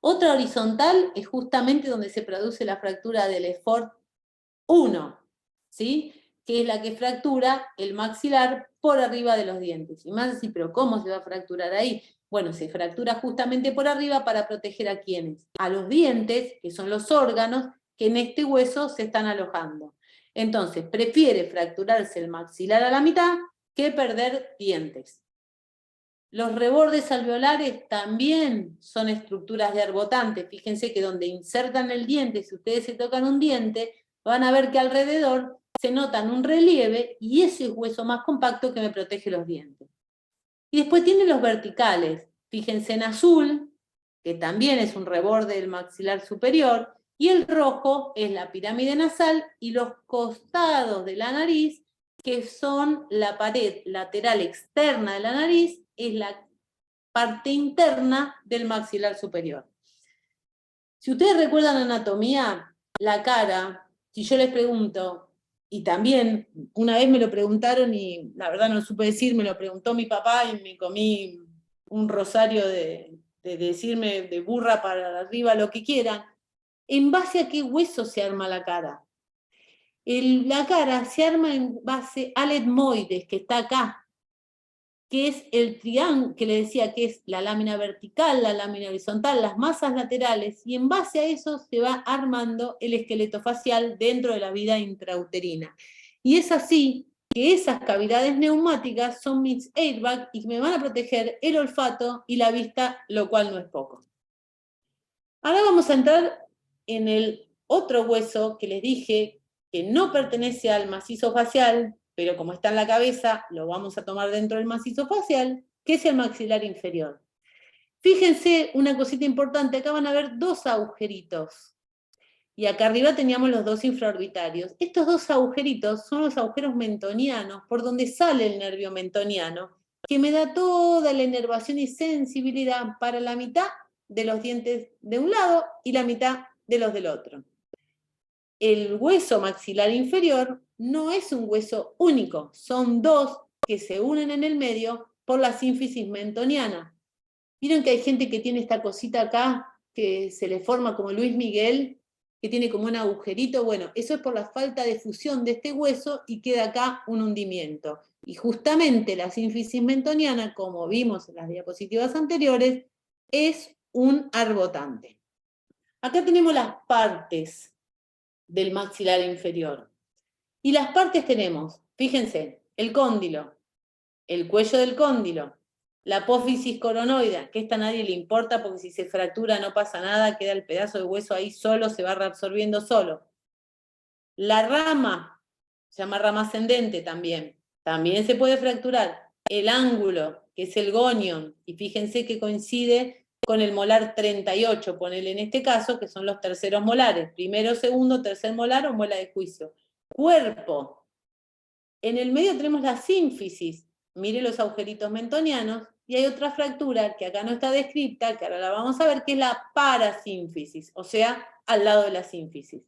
Otra horizontal es justamente donde se produce la fractura del Lefort 1, ¿sí? Que es la que fractura el maxilar por arriba de los dientes. Y más así, pero ¿cómo se va a fracturar ahí? Bueno, se fractura justamente por arriba para proteger a quienes, a los dientes, que son los órganos que en este hueso se están alojando. Entonces, prefiere fracturarse el maxilar a la mitad que perder dientes. Los rebordes alveolares también son estructuras de arbotantes. Fíjense que donde insertan el diente, si ustedes se tocan un diente, van a ver que alrededor se notan un relieve y ese es hueso más compacto que me protege los dientes. Y después tiene los verticales. Fíjense en azul, que también es un reborde del maxilar superior, y el rojo es la pirámide nasal y los costados de la nariz, que son la pared lateral externa de la nariz, es la parte interna del maxilar superior. Si ustedes recuerdan anatomía, la cara, si yo les pregunto, y también una vez me lo preguntaron y la verdad no supe decir, me lo preguntó mi papá y me comí un rosario de decirme de burra para arriba lo que quieran, ¿en base a qué hueso se arma la cara? La cara se arma en base al etmoides, que está acá, que es el triángulo, que le decía que es la lámina vertical, la lámina horizontal, las masas laterales, y en base a eso se va armando el esqueleto facial dentro de la vida intrauterina. Y es así que esas cavidades neumáticas son mis airbags y me van a proteger el olfato y la vista, lo cual no es poco. Ahora vamos a entrar en el otro hueso que les dije que no pertenece al macizo facial, pero como está en la cabeza, lo vamos a tomar dentro del macizo facial, que es el maxilar inferior. Fíjense una cosita importante, acá van a ver 2 agujeritos. Y acá arriba teníamos los 2 infraorbitarios. Estos 2 agujeritos son los agujeros mentonianos, por donde sale el nervio mentoniano, que me da toda la inervación y sensibilidad para la mitad de los dientes de un lado y la mitad de los del otro. El hueso maxilar inferior no es un hueso único, son 2 que se unen en el medio por la sínfisis mentoniana. ¿Vieron que hay gente que tiene esta cosita acá, que se le forma como Luis Miguel, que tiene como un agujerito? Bueno, eso es por la falta de fusión de este hueso y queda acá un hundimiento. Y justamente la sínfisis mentoniana, como vimos en las diapositivas anteriores, es un arbotante. Acá tenemos las partes del maxilar inferior. Y las partes tenemos, fíjense, el cóndilo, el cuello del cóndilo, la apófisis coronoidea, que esta a nadie le importa porque si se fractura no pasa nada, queda el pedazo de hueso ahí solo, se va reabsorbiendo solo. La rama, se llama rama ascendente también se puede fracturar. El ángulo, que es el gonion, y fíjense que coincide con el molar 38, ponele en este caso, que son los terceros molares, primero, segundo, tercer molar o muela de juicio. Cuerpo. En el medio tenemos la sínfisis, mire los agujeritos mentonianos, y hay otra fractura que acá no está descrita, que ahora la vamos a ver, que es la parasínfisis, o sea, al lado de la sínfisis.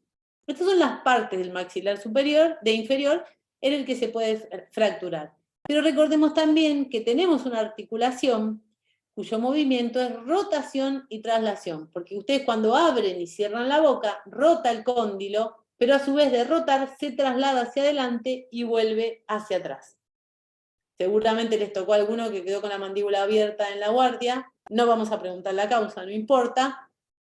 Estas son las partes del maxilar superior, de inferior, en el que se puede fracturar. Pero recordemos también que tenemos una articulación cuyo movimiento es rotación y traslación, porque ustedes cuando abren y cierran la boca, rota el cóndilo, pero a su vez de rotar se traslada hacia adelante y vuelve hacia atrás. Seguramente les tocó a alguno que quedó con la mandíbula abierta en la guardia, no vamos a preguntar la causa, no importa.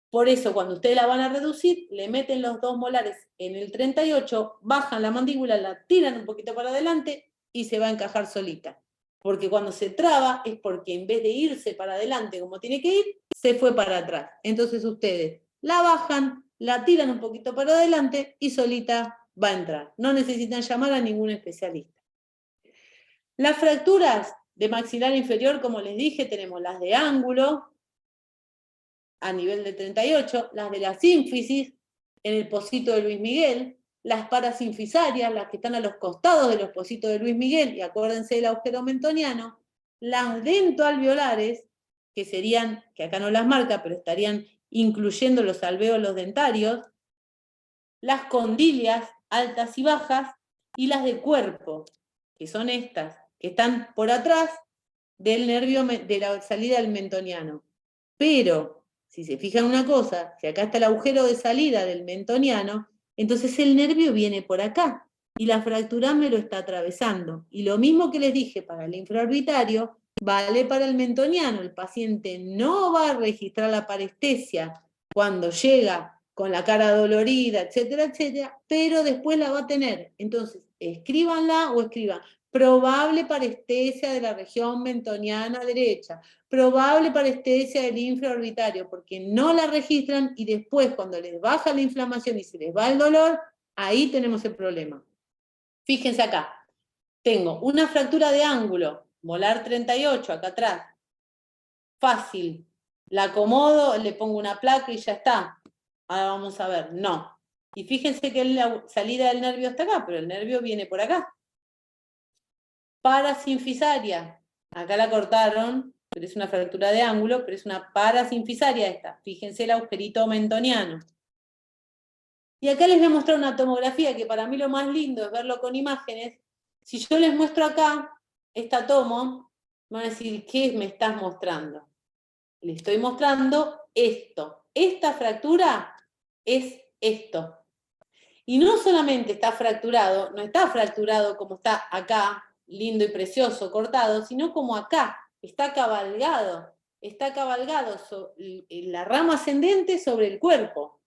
Por eso, cuando ustedes la van a reducir, le meten los dos molares en el 38, bajan la mandíbula, la tiran un poquito para adelante y se va a encajar solita. Porque cuando se traba es porque en vez de irse para adelante como tiene que ir, se fue para atrás. Entonces ustedes la bajan, la tiran un poquito para adelante y solita va a entrar. No necesitan llamar a ningún especialista. Las fracturas de maxilar inferior, como les dije, tenemos las de ángulo, a nivel de 38, las de la sínfisis, en el pocito de Luis Miguel, las parasinfisarias, las que están a los costados de los pocitos de Luis Miguel, y acuérdense del agujero mentoniano, las dentoalveolares, que serían, que acá no las marca, pero estarían incluyendo los alvéolos dentarios, las condilias altas y bajas, y las de cuerpo, que son estas, que están por atrás del nervio de la salida del mentoniano. Pero si se fijan una cosa, si acá está el agujero de salida del mentoniano, entonces el nervio viene por acá y la fractura me lo está atravesando. Y lo mismo que les dije para el infraorbitario, vale para el mentoniano. El paciente no va a registrar la parestesia cuando llega con la cara dolorida, etcétera, etcétera, pero después la va a tener. Entonces, escríbanla o escriban probable parestesia de la región mentoniana derecha, probable parestesia del infraorbitario, porque no la registran y después cuando les baja la inflamación y se les va el dolor, ahí tenemos el problema. Fíjense acá, tengo una fractura de ángulo, molar 38, acá atrás, fácil, la acomodo, le pongo una placa y ya está. Ahora vamos a ver, no. Y fíjense que la salida del nervio está acá, pero el nervio viene por acá. Parasinfisaria, acá la cortaron, pero es una fractura de ángulo, pero es una parasinfisaria esta. Fíjense el agujerito mentoniano. Y acá les voy a mostrar una tomografía que para mí lo más lindo es verlo con imágenes. Si yo les muestro acá esta tomo, van a decir, ¿qué me estás mostrando? Les estoy mostrando esto. Esta fractura es esto. Y no solamente está fracturado, no está fracturado como está acá, lindo y precioso, cortado, sino como acá, está cabalgado la rama ascendente sobre el cuerpo.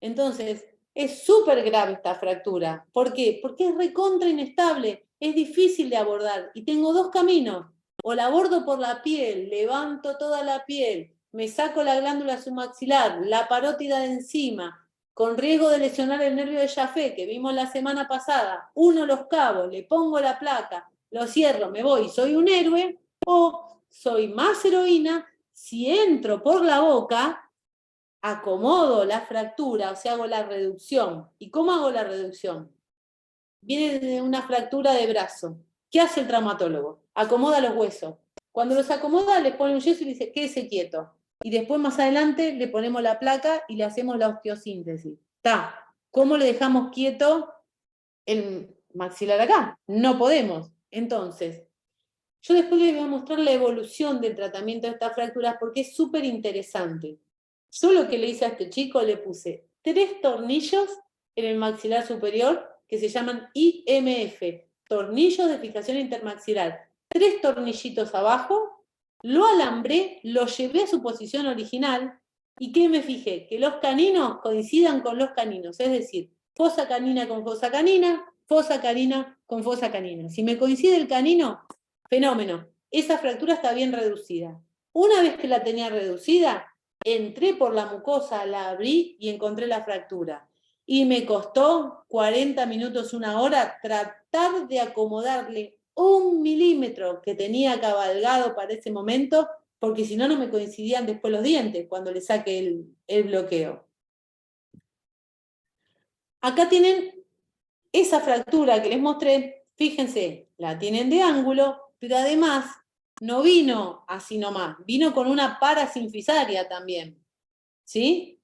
Entonces, es súper grave esta fractura. ¿Por qué? Porque es recontra inestable, es difícil de abordar, y tengo dos caminos. O la abordo por la piel, levanto toda la piel, me saco la glándula submaxilar, la parótida de encima, con riesgo de lesionar el nervio de Jaffe, que vimos la semana pasada, uno los cabos, le pongo la placa, lo cierro, me voy, soy un héroe, o soy más heroína si entro por la boca, acomodo la fractura, o sea, hago la reducción. ¿Y cómo hago la reducción? Viene de una fractura de brazo. ¿Qué hace el traumatólogo? Acomoda los huesos. Cuando los acomoda, le pone un yeso y le dice, quédese quieto. Y después, más adelante, le ponemos la placa y le hacemos la osteosíntesis. ¿Cómo le dejamos quieto el maxilar acá? No podemos. Entonces, yo después les voy a mostrar la evolución del tratamiento de estas fracturas porque es súper interesante. Yo lo que le hice a este chico, le puse 3 tornillos en el maxilar superior que se llaman IMF, tornillos de fijación intermaxilar. 3 tornillitos abajo, lo alambré, lo llevé a su posición original y ¿qué me fijé? Que los caninos coincidan con los caninos, es decir, fosa canina con fosa canina, fosa canina con fosa canina. Si me coincide el canino, fenómeno. Esa fractura está bien reducida. Una vez que la tenía reducida, entré por la mucosa, la abrí y encontré la fractura. Y me costó 40 minutos, una hora, tratar de acomodarle 1 milímetro que tenía cabalgado para ese momento, porque si no, no me coincidían después los dientes cuando le saqué el bloqueo. Acá tienen esa fractura que les mostré, fíjense, la tienen de ángulo, pero además no vino así nomás, vino con una parasinfisaria también, ¿sí?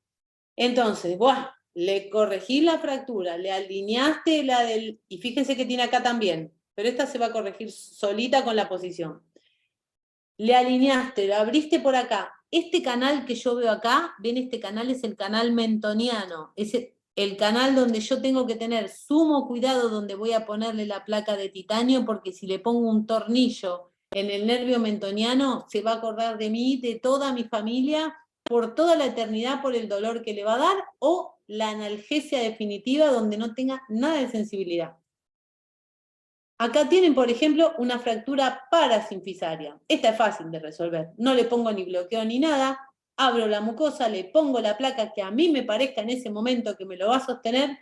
Entonces, bueno, le corregí la fractura, le alineaste la del... Y fíjense que tiene acá también, pero esta se va a corregir solita con la posición. Le alineaste, lo abriste por acá. Este canal que yo veo acá, ven, este canal es el canal mentoniano, es el canal donde yo tengo que tener sumo cuidado donde voy a ponerle la placa de titanio, porque si le pongo un tornillo en el nervio mentoniano, se va a acordar de mí, de toda mi familia, por toda la eternidad, por el dolor que le va a dar, o la analgesia definitiva donde no tenga nada de sensibilidad. Acá tienen, por ejemplo, una fractura parasinfisaria. Esta es fácil de resolver. No le pongo ni bloqueo ni nada. Abro la mucosa, le pongo la placa que a mí me parezca en ese momento que me lo va a sostener.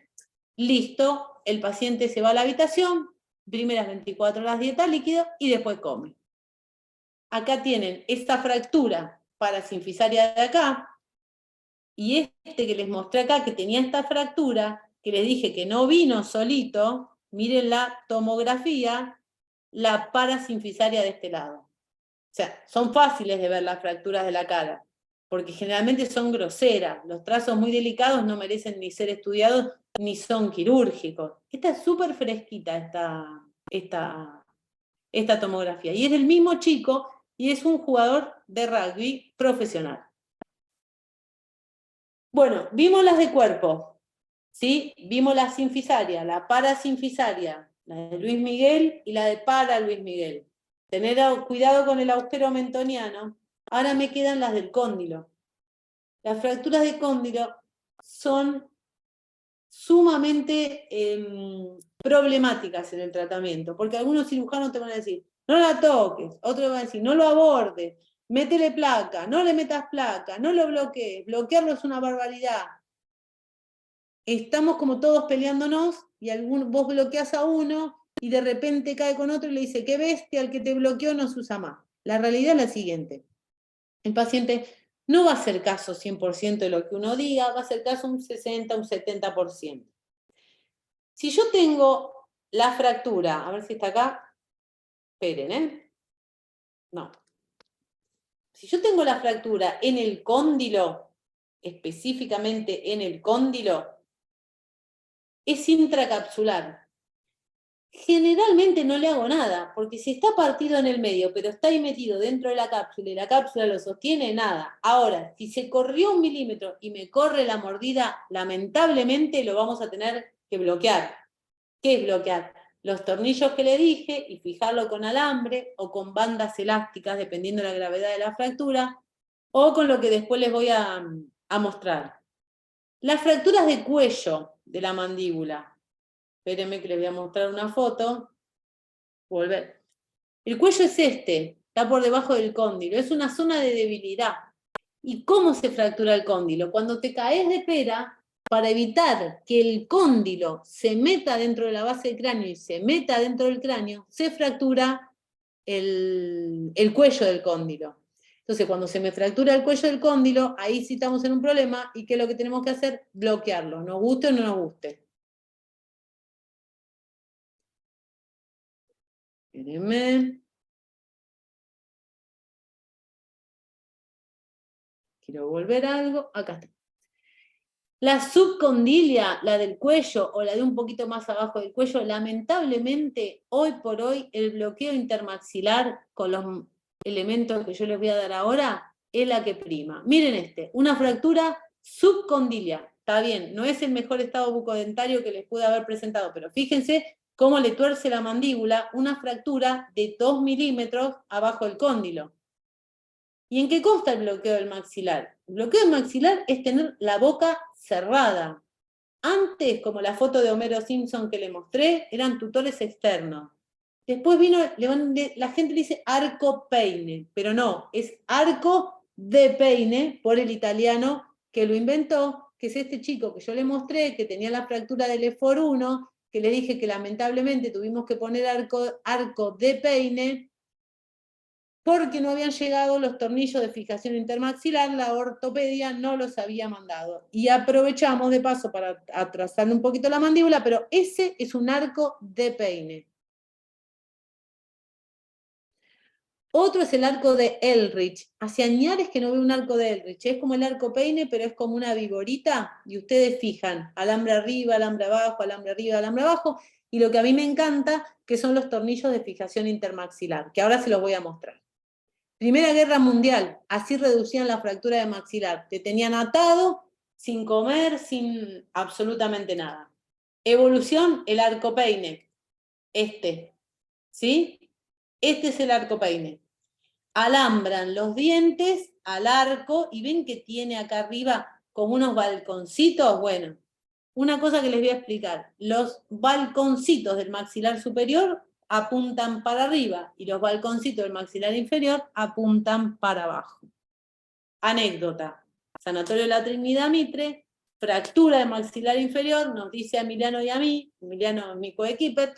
Listo, el paciente se va a la habitación, primeras 24 horas dieta líquido y después come. Acá tienen esta fractura parasinfisaria de acá y este que les mostré acá que tenía esta fractura, que les dije que no vino solito. Miren la tomografía, la parasinfisaria de este lado. O sea, son fáciles de ver las fracturas de la cara, porque generalmente son groseras. Los trazos muy delicados no merecen ni ser estudiados, ni son quirúrgicos. Esta es súper fresquita, esta tomografía. Y es del mismo chico, y es un jugador de rugby profesional. Bueno, vimos las de cuerpo. ¿Sí? Vimos la sinfisaria, la parasinfisaria, la de Luis Miguel y la de para Luis Miguel. Tener cuidado con el agujero mentoniano. Ahora me quedan las del cóndilo. Las fracturas de cóndilo son sumamente problemáticas en el tratamiento, porque algunos cirujanos te van a decir, no la toques, otros van a decir, no lo abordes, métele placa, no le metas placa, no lo bloquees, bloquearlo es una barbaridad. Estamos como todos peleándonos y vos bloqueás a uno y de repente cae con otro y le dice, qué bestia, el que te bloqueó no se usa más. La realidad es la siguiente. El paciente no va a hacer caso 100% de lo que uno diga, va a hacer caso un 60, un 70%. Si yo tengo la fractura, a ver si está acá, esperen, no. Si yo tengo la fractura en el cóndilo, específicamente en el cóndilo, es intracapsular. Generalmente no le hago nada, porque si está partido en el medio, pero está ahí metido dentro de la cápsula y la cápsula lo sostiene, nada. Ahora, si se corrió 1 milímetro y me corre la mordida, lamentablemente lo vamos a tener que bloquear. ¿Qué es bloquear? Los tornillos que le dije y fijarlo con alambre o con bandas elásticas, dependiendo de la gravedad de la fractura, o con lo que después les voy a mostrar. Las fracturas de cuello de la mandíbula. Espérenme que les voy a mostrar una foto. Volver. El cuello es está por debajo del cóndilo, es una zona de debilidad. ¿Y cómo se fractura el cóndilo? Cuando te caes de pera, para evitar que el cóndilo se meta dentro de la base del cráneo y se meta dentro del cráneo, se fractura el cuello del cóndilo. Entonces, cuando se me fractura el cuello del cóndilo, ahí sí estamos en un problema, y ¿qué es lo que tenemos que hacer? Bloquearlo, nos guste o no nos guste. Espérenme. Quiero volver a algo. Acá está. La subcondilia, la del cuello o la de un poquito más abajo del cuello, lamentablemente, hoy por hoy, el bloqueo intermaxilar con los elementos que yo les voy a dar ahora es la que prima. Miren una fractura subcondilia. Está bien, no es el mejor estado bucodentario que les pude haber presentado, pero fíjense cómo le tuerce la mandíbula una fractura de 2 milímetros abajo del cóndilo. ¿Y en qué consta el bloqueo del maxilar? El bloqueo del maxilar es tener la boca cerrada. Antes, como la foto de Homero Simpson que le mostré, eran tutores externos. Después vino, la gente le dice arco peine, pero no, es arco de peine por el italiano que lo inventó, que es este chico que yo le mostré, que tenía la fractura del EFOR 1, que le dije que lamentablemente tuvimos que poner arco de peine, porque no habían llegado los tornillos de fijación intermaxilar, la ortopedia no los había mandado. Y aprovechamos de paso para atrasarle un poquito la mandíbula, pero ese es un arco de peine. Otro es el arco de Ehrlich. Hace años que no veo un arco de Ehrlich. Es como el arco peine, pero es como una viborita, y ustedes fijan, alambre arriba, alambre abajo, alambre arriba, alambre abajo, y lo que a mí me encanta, que son los tornillos de fijación intermaxilar, que ahora se los voy a mostrar. Primera Guerra Mundial, así reducían la fractura de maxilar. Te tenían atado, sin comer, sin absolutamente nada. Evolución, el arco peine. ¿Sí? Este es el arco peine. Alambran los dientes al arco y ven que tiene acá arriba como unos balconcitos. Bueno, una cosa que les voy a explicar. Los balconcitos del maxilar superior apuntan para arriba y los balconcitos del maxilar inferior apuntan para abajo. Anécdota. Sanatorio de la Trinidad Mitre, fractura de maxilar inferior, nos dice a Emiliano y a mí, Emiliano es mi coequiper,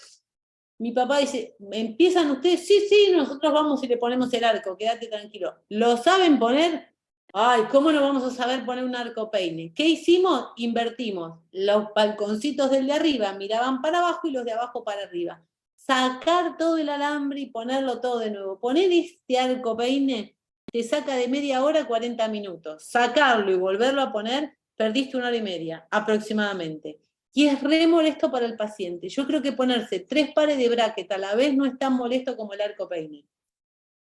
mi papá dice, ¿empiezan ustedes? Sí, sí, nosotros vamos y le ponemos el arco, quédate tranquilo. ¿Lo saben poner? Ay, ¿cómo no vamos a saber poner un arco peine? ¿Qué hicimos? Invertimos. Los balconcitos del de arriba miraban para abajo y los de abajo para arriba. Sacar todo el alambre y ponerlo todo de nuevo. Poner este arco peine te saca de media hora a 40 minutos. Sacarlo y volverlo a poner, perdiste 1 hora y media aproximadamente. Y es re molesto para el paciente. Yo creo que ponerse 3 pares de bracket a la vez no es tan molesto como el arco peine.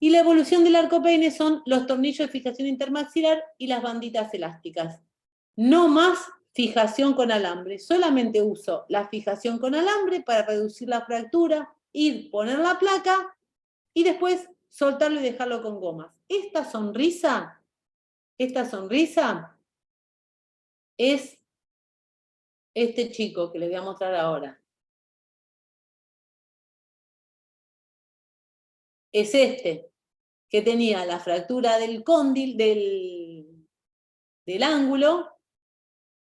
Y la evolución del arco peine son los tornillos de fijación intermaxilar y las banditas elásticas. No más fijación con alambre, solamente uso la fijación con alambre para reducir la fractura, ir, poner la placa y después soltarlo y dejarlo con gomas. Esta sonrisa es este chico que les voy a mostrar ahora. Es este, que tenía la fractura del cóndil, del ángulo,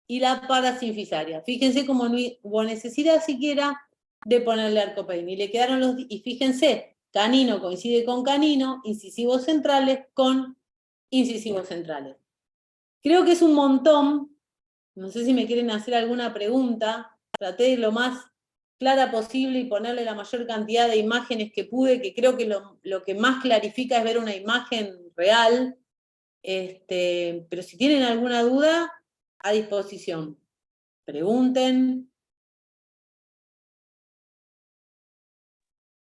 y la parasinfisaria. Fíjense cómo no hubo necesidad siquiera de ponerle arco peine. Y le quedaron y fíjense, canino coincide con canino, incisivos centrales con incisivos centrales. Creo que es un montón. No sé si me quieren hacer alguna pregunta. Traté de lo más clara posible y ponerle la mayor cantidad de imágenes que pude, que creo que lo que más clarifica es ver una imagen real. Pero si tienen alguna duda, a disposición. Pregunten.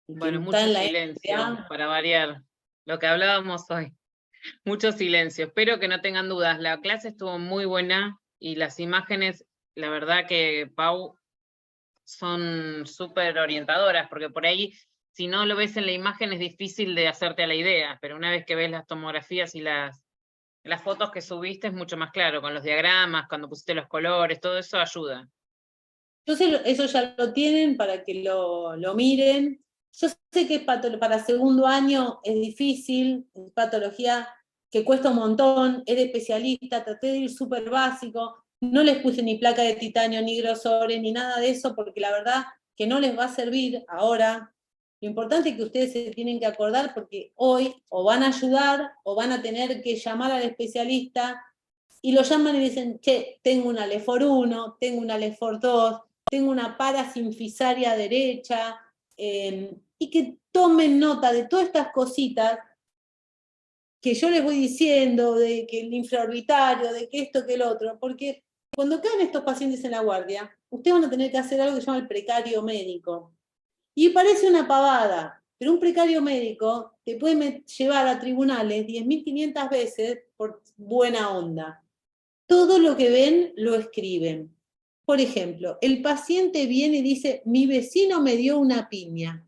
Bueno, mucho silencio para variar lo que hablábamos hoy. Mucho silencio. Espero que no tengan dudas. La clase estuvo muy buena y las imágenes, la verdad que, Pau, son súper orientadoras, porque por ahí, si no lo ves en la imagen, es difícil de hacerte a la idea, pero una vez que ves las tomografías y las fotos que subiste, es mucho más claro, con los diagramas, cuando pusiste los colores, todo eso ayuda. Yo sé, eso ya lo tienen para que lo miren. Yo sé que para segundo año es difícil, es patología que cuesta un montón, es de especialista, traté de ir súper básico, no les puse ni placa de titanio, ni grosores, ni nada de eso, porque la verdad que no les va a servir ahora. Lo importante es que ustedes se tienen que acordar, porque hoy o van a ayudar o van a tener que llamar al especialista y lo llaman y dicen, che, tengo una LEFOR 1, tengo una LEFOR 2, tengo una parasinfisaria derecha, y que tomen nota de todas estas cositas que yo les voy diciendo, de que el infraorbitario, de que esto, que el otro, porque cuando caen estos pacientes en la guardia, ustedes van a tener que hacer algo que se llama el precario médico. Y parece una pavada, pero un precario médico te puede llevar a tribunales 10.500 veces por buena onda. Todo lo que ven lo escriben. Por ejemplo, el paciente viene y dice, mi vecino me dio una piña.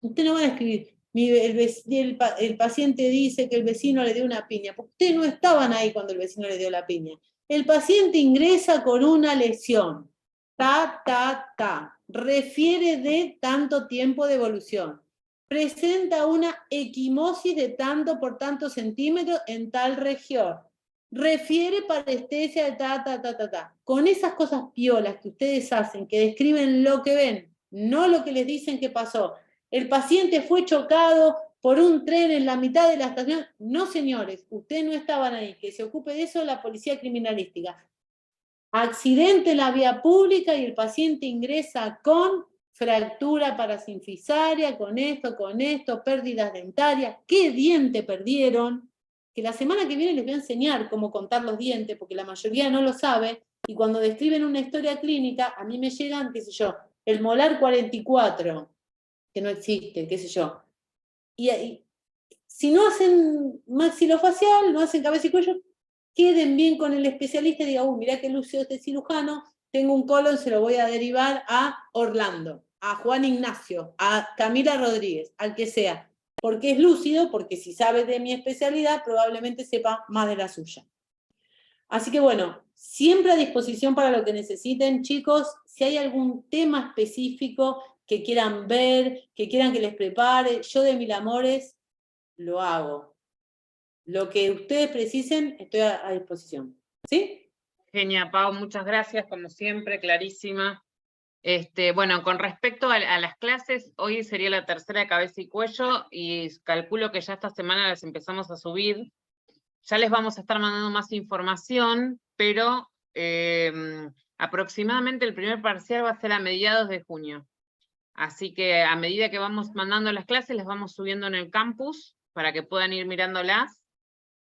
Usted no va a escribir, el paciente dice que el vecino le dio una piña, porque ustedes no estaban ahí cuando el vecino le dio la piña. El paciente ingresa con una lesión. refiere de tanto tiempo de evolución, presenta una equimosis de tanto por tanto centímetros en tal región, refiere parestesia de Con esas cosas piolas que ustedes hacen, que describen lo que ven, no lo que les dicen que pasó. El paciente fue chocado por un tren en la mitad de la estación. No, señores, ustedes no estaban ahí. Que se ocupe de eso la policía criminalística. Accidente en la vía pública y el paciente ingresa con fractura parasinfisaria, con esto, pérdidas dentarias. ¿Qué diente perdieron? Que la semana que viene les voy a enseñar cómo contar los dientes, porque la mayoría no lo sabe, y cuando describen una historia clínica, a mí me llegan, qué sé yo, el molar 44, que no existe, qué sé yo. Y si no hacen maxilofacial, no hacen cabeza y cuello, queden bien con el especialista y digan, mirá que lucio este cirujano, tengo un colon, se lo voy a derivar a Orlando, a Juan Ignacio, a Camila Rodríguez, al que sea. Porque es lúcido, porque si sabe de mi especialidad, probablemente sepa más de la suya. Así que bueno, siempre a disposición para lo que necesiten, chicos. Si hay algún tema específico que quieran ver, que quieran que les prepare, yo de mil amores lo hago. Lo que ustedes precisen, estoy a disposición. ¿Sí? Genia, Pau, muchas gracias, como siempre, clarísima. Bueno, con respecto a las clases, hoy sería la tercera de cabeza y cuello, y calculo que ya esta semana las empezamos a subir. Ya les vamos a estar mandando más información, pero aproximadamente el primer parcial va a ser a mediados de junio. Así que a medida que vamos mandando las clases, las vamos subiendo en el campus, para que puedan ir mirándolas.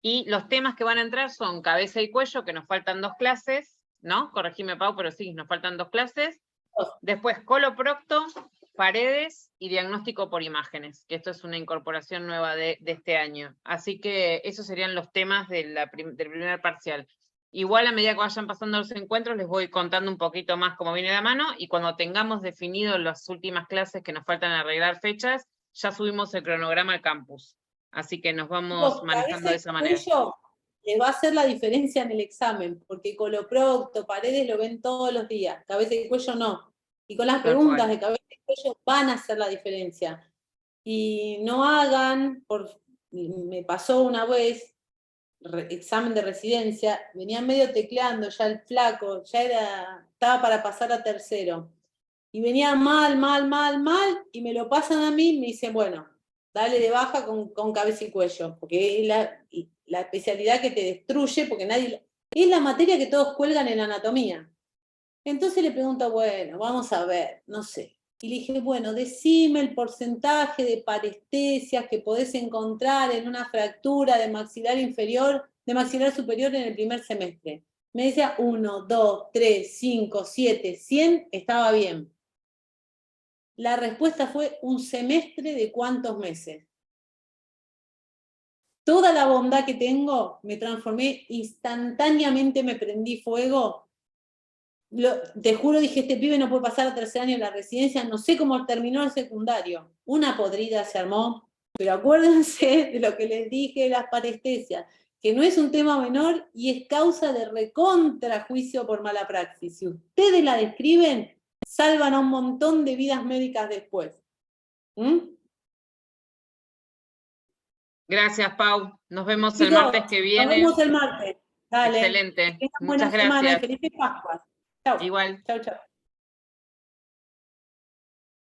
Y los temas que van a entrar son cabeza y cuello, que nos faltan 2 clases, ¿no? Corregime, Pau, pero sí, nos faltan 2 clases. Después coloprocto, paredes y diagnóstico por imágenes, que esto es una incorporación nueva de este año. Así que esos serían los temas del primer parcial. Igual a medida que vayan pasando los encuentros les voy contando un poquito más cómo viene la mano, y cuando tengamos definido las últimas clases que nos faltan arreglar fechas, ya subimos el cronograma al campus. Así que nos vamos manejando de esa manera. Les va a hacer la diferencia en el examen, porque coloprocto, paredes lo ven todos los días, cabeza y cuello no. Y con las preguntas de cabeza y cuello van a hacer la diferencia. Y no hagan, me pasó una vez, examen de residencia, venía medio tecleando ya el flaco, estaba para pasar a tercero. Y venía mal, y me lo pasan a mí y me dicen, bueno, dale de baja con cabeza y cuello, porque es la especialidad que te destruye, porque es la materia que todos cuelgan en anatomía. Entonces le pregunto, bueno, vamos a ver, no sé. Y le dije, bueno, decime el porcentaje de parestesias que podés encontrar en una fractura de maxilar superior en el primer semestre. Me decía 1, 2, 3, 5, 7, 100, estaba bien. La respuesta fue un semestre de ¿cuántos meses? Toda la bondad que tengo, me transformé instantáneamente, me prendí fuego. Te juro, dije, este pibe no puede pasar a tercer año de la residencia, no sé cómo terminó el secundario. Una podrida se armó, pero acuérdense de lo que les dije de las parestesias, que no es un tema menor y es causa de recontrajuicio por mala praxis. Si ustedes la describen, salvan a un montón de vidas médicas después. Gracias, Pau. Nos vemos el martes que viene. Nos vemos el martes. Dale. Excelente. Que tengan muchas buena gracias. semana y felices Pascuas. Chau. Igual. Chau, chau.